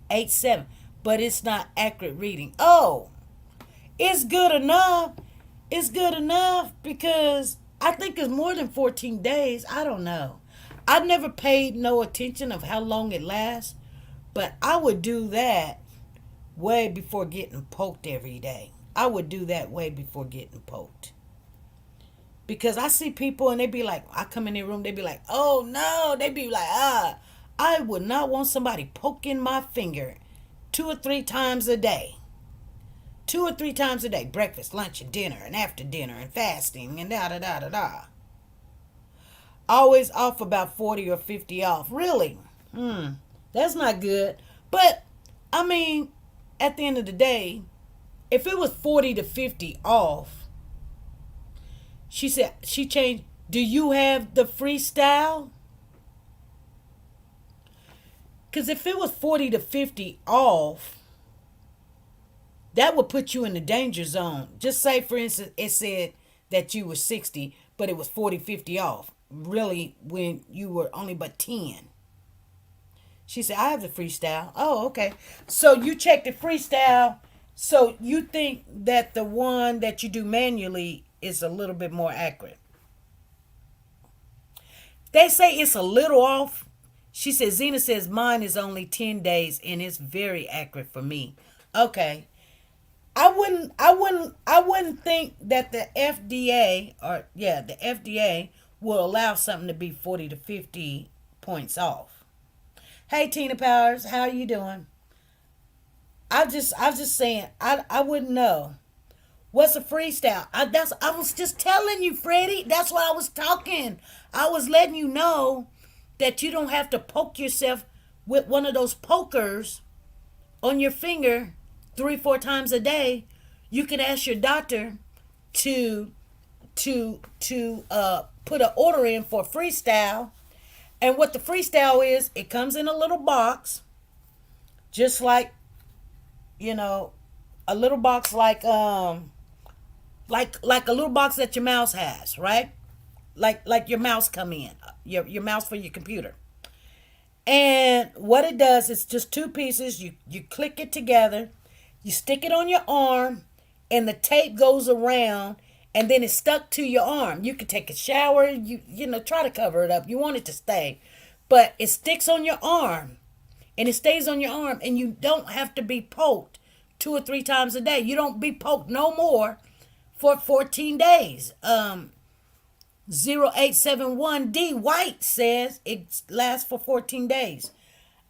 8-7. But it's not accurate reading. Oh, it's good enough. It's good enough because I think it's more than 14 days. I don't know. I've never paid no attention of how long it lasts, but I would do that way before getting poked every day. I would do that way before getting poked. Because I see people and they be like, I come in their room, they be like, oh no. They be like, I would not want somebody poking my finger 2 or 3 times a day. 2 or 3 times a day. Breakfast, lunch, and dinner, and after dinner, and fasting, and da-da-da-da-da. Always off about 40 or 50 off. Really? That's not good. But, I mean, at the end of the day, if it was 40 to 50 off, she said, she changed, do you have the freestyle? Because if it was 40 to 50 off, that would put you in the danger zone. Just say, for instance, it said that you were 60, but it was 40, 50 off. Really, when you were only but 10. She said, I have the freestyle. Oh, okay. So you check the freestyle. So you think that the one that you do manually is a little bit more accurate. They say it's a little off. She says, Zena says mine is only 10 days and it's very accurate for me. Okay. I wouldn't think that the FDA will allow something to be 40 to 50 points off. Hey Tina Powers, how are you doing? I was just saying, I wouldn't know. What's a freestyle? I was just telling you, Freddie. That's why I was talking. I was letting you know that you don't have to poke yourself with one of those pokers on your finger 3-4 times a day. You can ask your doctor to put an order in for a freestyle. And what the freestyle is, it comes in a little box, just like, a little box like a little box that your mouse has, right? Like your mouse come in, your mouse for your computer. And what it does is just 2 pieces. You click it together, you stick it on your arm, and the tape goes around, and then it's stuck to your arm. You can take a shower, try to cover it up. You want it to stay, but it sticks on your arm, and it stays on your arm, and you don't have to be poked 2 or 3 times a day. You don't be poked no more for 14 days. 0871D White says it lasts for 14 days.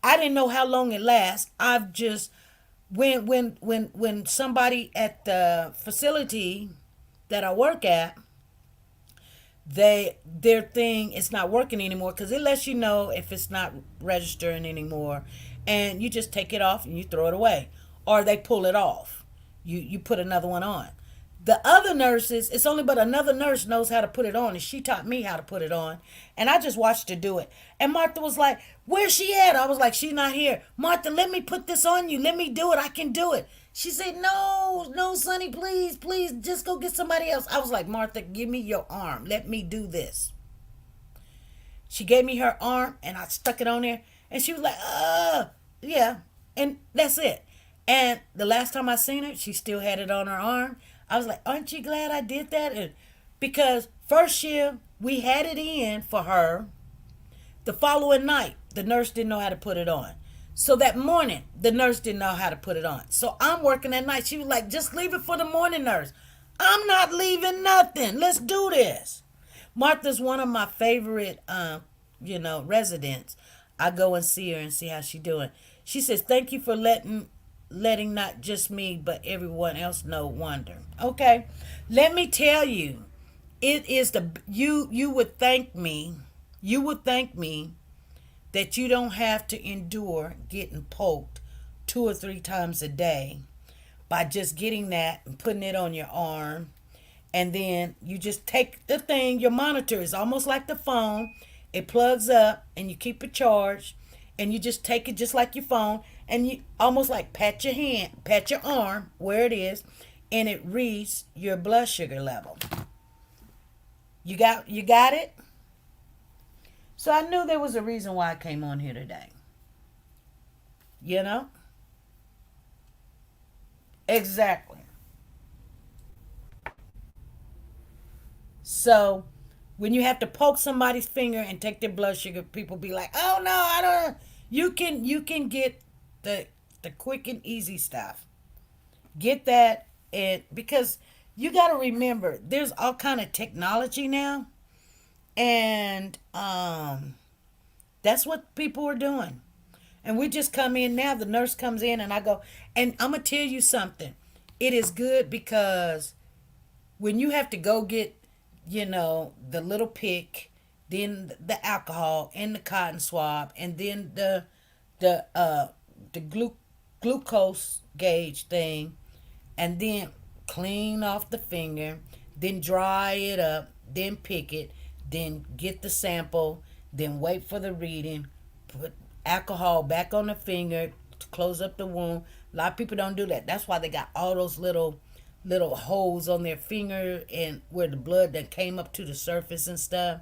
I didn't know how long it lasts. I've just when somebody at the facility that I work at, their thing is not working anymore because it lets you know if it's not registering anymore, and you just take it off and you throw it away, or they pull it off. You put another one on. The other nurses, it's only but another nurse knows how to put it on, and she taught me how to put it on, and I just watched her do it. And Martha was like, where's she at? I was like, she's not here. Martha, let me put this on you. Let me do it. I can do it. She said, no, Sonny, please, just go get somebody else. I was like, Martha, give me your arm. Let me do this. She gave me her arm, and I stuck it on there, and she was like, yeah, and that's it. And the last time I seen her, she still had it on her arm. I was like, aren't you glad I did that? And because first year, we had it in for her. The following night, the nurse didn't know how to put it on. So that morning, the nurse didn't know how to put it on. So I'm working at night. She was like, just leave it for the morning nurse. I'm not leaving nothing. Let's do this. Martha's one of my favorite, residents. I go and see her and see how she doing. She says, "Thank you for letting not just me but everyone else know wonder." Okay, let me tell you, it is you would thank me. You would thank me that you don't have to endure getting poked 2 or 3 times a day by just getting that and putting it on your arm. And then you just take the thing, your monitor is almost like the phone. It plugs up and you keep it charged. And you just take it just like your phone. And you almost like pat your arm where it is. And it reads your blood sugar level. You got it? So I knew there was a reason why I came on here today. You know? Exactly. So when you have to poke somebody's finger and take their blood sugar, people be like, "Oh no, I don't." You can get the quick and easy stuff. Get that, and because you got to remember, there's all kind of technology now, and that's what people are doing. And we just come in now. The nurse comes in, and I go, and I'm gonna tell you something. It is good because when you have to go get, the little pick, then the alcohol and the cotton swab, and then the glucose gauge thing, and then clean off the finger, then dry it up, then pick it, then get the sample, then wait for the reading, put alcohol back on the finger to close up the wound. A lot of people don't do that. That's why they got all those little holes on their finger and where the blood that came up to the surface and stuff,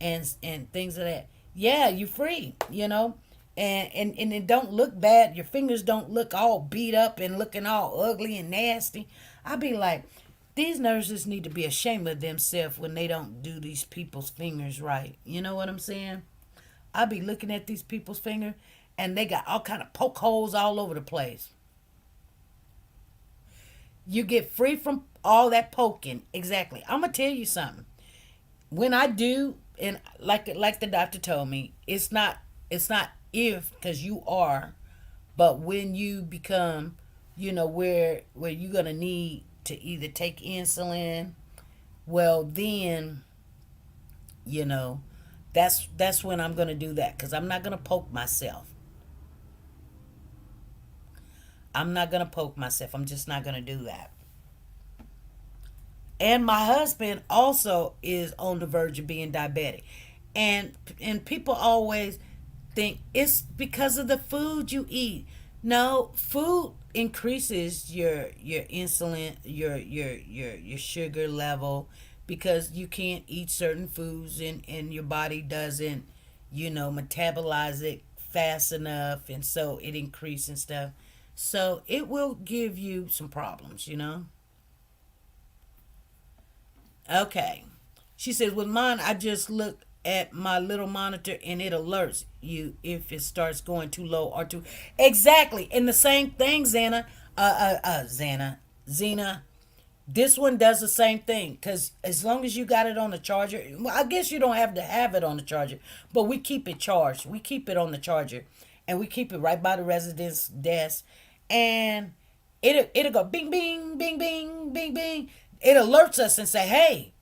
and things of that. Yeah, you free. And it don't look bad. Your fingers don't look all beat up and looking all ugly and nasty. I be like, these nurses need to be ashamed of themselves when they don't do these people's fingers right. You know what I'm saying? I be looking at these people's finger and they got all kind of poke holes all over the place. You get free from all that poking. Exactly. I'm gonna tell you something. When I do, and like the doctor told me, it's not if, because you are, but when you become, where you're gonna need to either take insulin, well then, you know, that's when I'm gonna do that, because I'm not gonna poke myself. I'm not gonna poke myself. I'm just not gonna do that. And my husband also is on the verge of being diabetic, and people always think it's because of the food you eat. No, food increases your insulin, your sugar level, because you can't eat certain foods, and your body doesn't, metabolize it fast enough, and so it increases and stuff. So it will give you some problems. Okay. She says, with mine, I just look at my little monitor and it alerts you if it starts going too low or too. Exactly. And the same thing, Zena. This one does the same thing, because as long as you got it on the charger, well, I guess you don't have to have it on the charger, but we keep it charged. We keep it on the charger, and we keep it right by the resident's desk, and it'll go bing, bing, bing, bing, bing, bing. It alerts us and say, "Hey,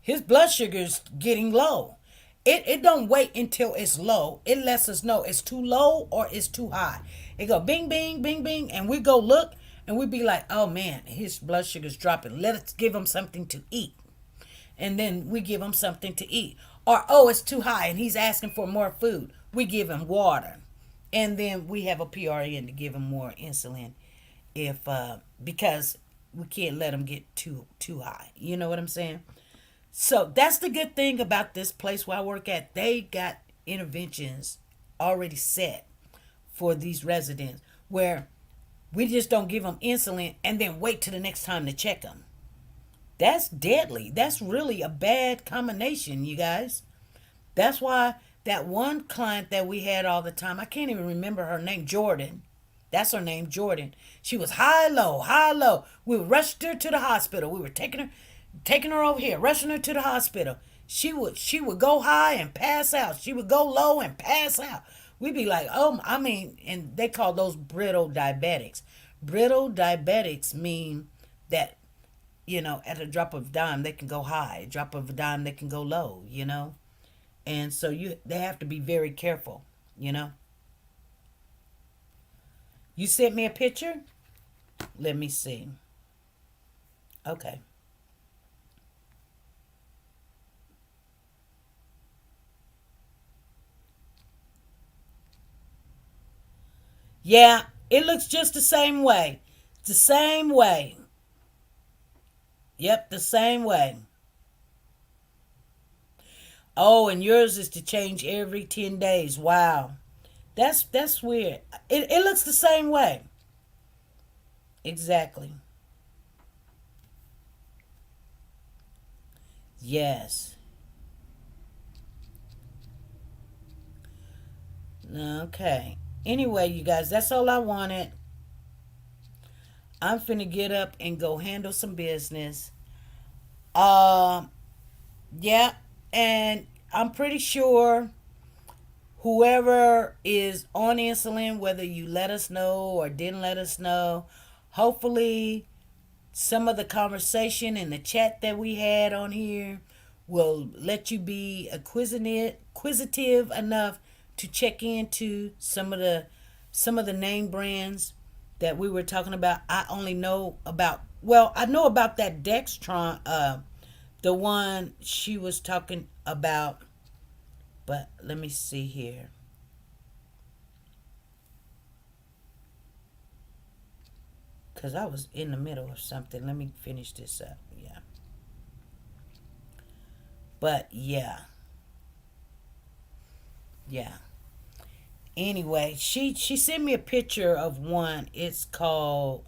his blood sugar is getting low." It don't wait until it's low. It lets us know it's too low or it's too high. It go bing, bing, bing, bing, and we go look, and we be like, "Oh man, his blood sugar's dropping. Let us give him something to eat." And then we give him something to eat. Or, oh, it's too high and he's asking for more food. We give him water. And then we have a PRN to give him more insulin, if because we can't let him get too high. You know what I'm saying? So that's the good thing about this place where I work at. They got interventions already set for these residents, where we just don't give them insulin and then wait till the next time to check them. That's deadly. That's really a bad combination, you guys. That's why that one client that we had all the time, I can't even remember her name, Jordan. That's her name, Jordan. She was high, low, high, low. We rushed her to the hospital. We were taking her over here, rushing her to the hospital. She would go high and pass out. She would go low and pass out. We'd be like, oh, I mean, and they call those brittle diabetics. Brittle diabetics mean that, at a drop of a dime they can go high, a drop of a dime they can go low. And so they have to be very careful. You sent me a picture. Let me see. Okay. Yeah, it looks just the same way. The same way. Yep, the same way. Oh, and yours is to change every 10 days. Wow. That's weird. It looks the same way. Exactly. Yes. Okay. Anyway, you guys, that's all I wanted. I'm finna get up and go handle some business. Um, yeah, and I'm pretty sure whoever is on insulin, whether you let us know or didn't let us know, hopefully some of the conversation and the chat that we had on here will let you be acquisitive enough to check into some of the name brands that we were talking about. I only know about, well, I know about that Dextron, the one she was talking about, but let me see here. Because I was in the middle of something. Let me finish this up. Yeah. But yeah. Yeah. Anyway, she sent me a picture of one. It's called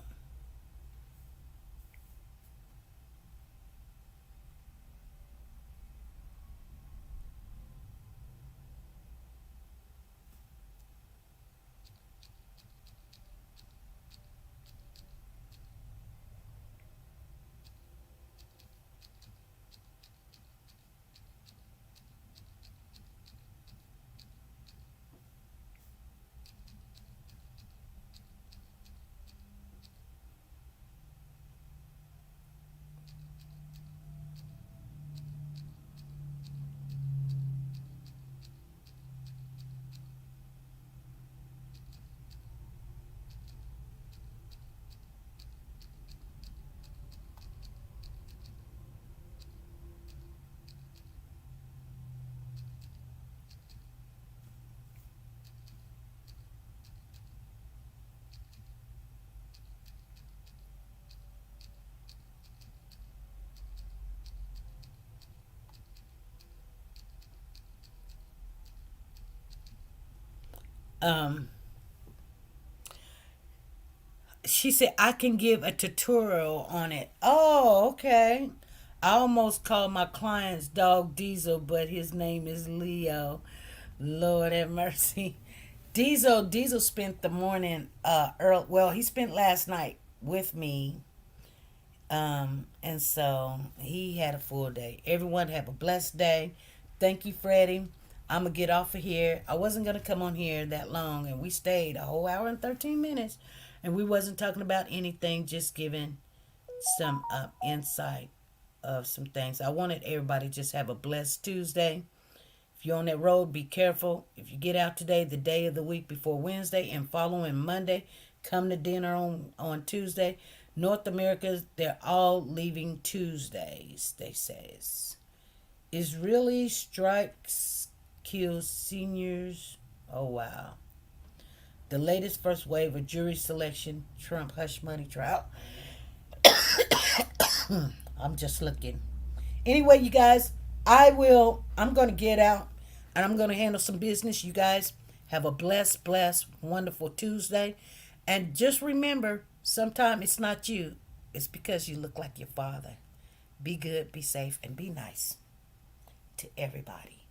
um she said I can give a tutorial on it. Oh, okay. I almost called my client's dog Diesel, but his name is Leo. Lord have mercy. Diesel spent the morning early, well, he spent last night with me. And so he had a full day. Everyone have a blessed day. Thank you, Freddie. I'm gonna get off of here. I wasn't gonna come on here that long, and we stayed a whole hour and 13 minutes, and we wasn't talking about anything, just giving some insight of some things. I wanted everybody to just have a blessed Tuesday. If you're on that road, be careful. If you get out today, the day of the week before Wednesday and following Monday, come to dinner on Tuesday. North America, they're all leaving Tuesdays, they says. Israeli strikes kill seniors. Oh, wow. The latest first wave of jury selection, Trump hush money trial. I'm just looking. Anyway, you guys, I'm going to get out and I'm going to handle some business. You guys have a blessed, wonderful Tuesday. And just remember, sometimes it's not you. It's because you look like your father. Be good, be safe, and be nice to everybody.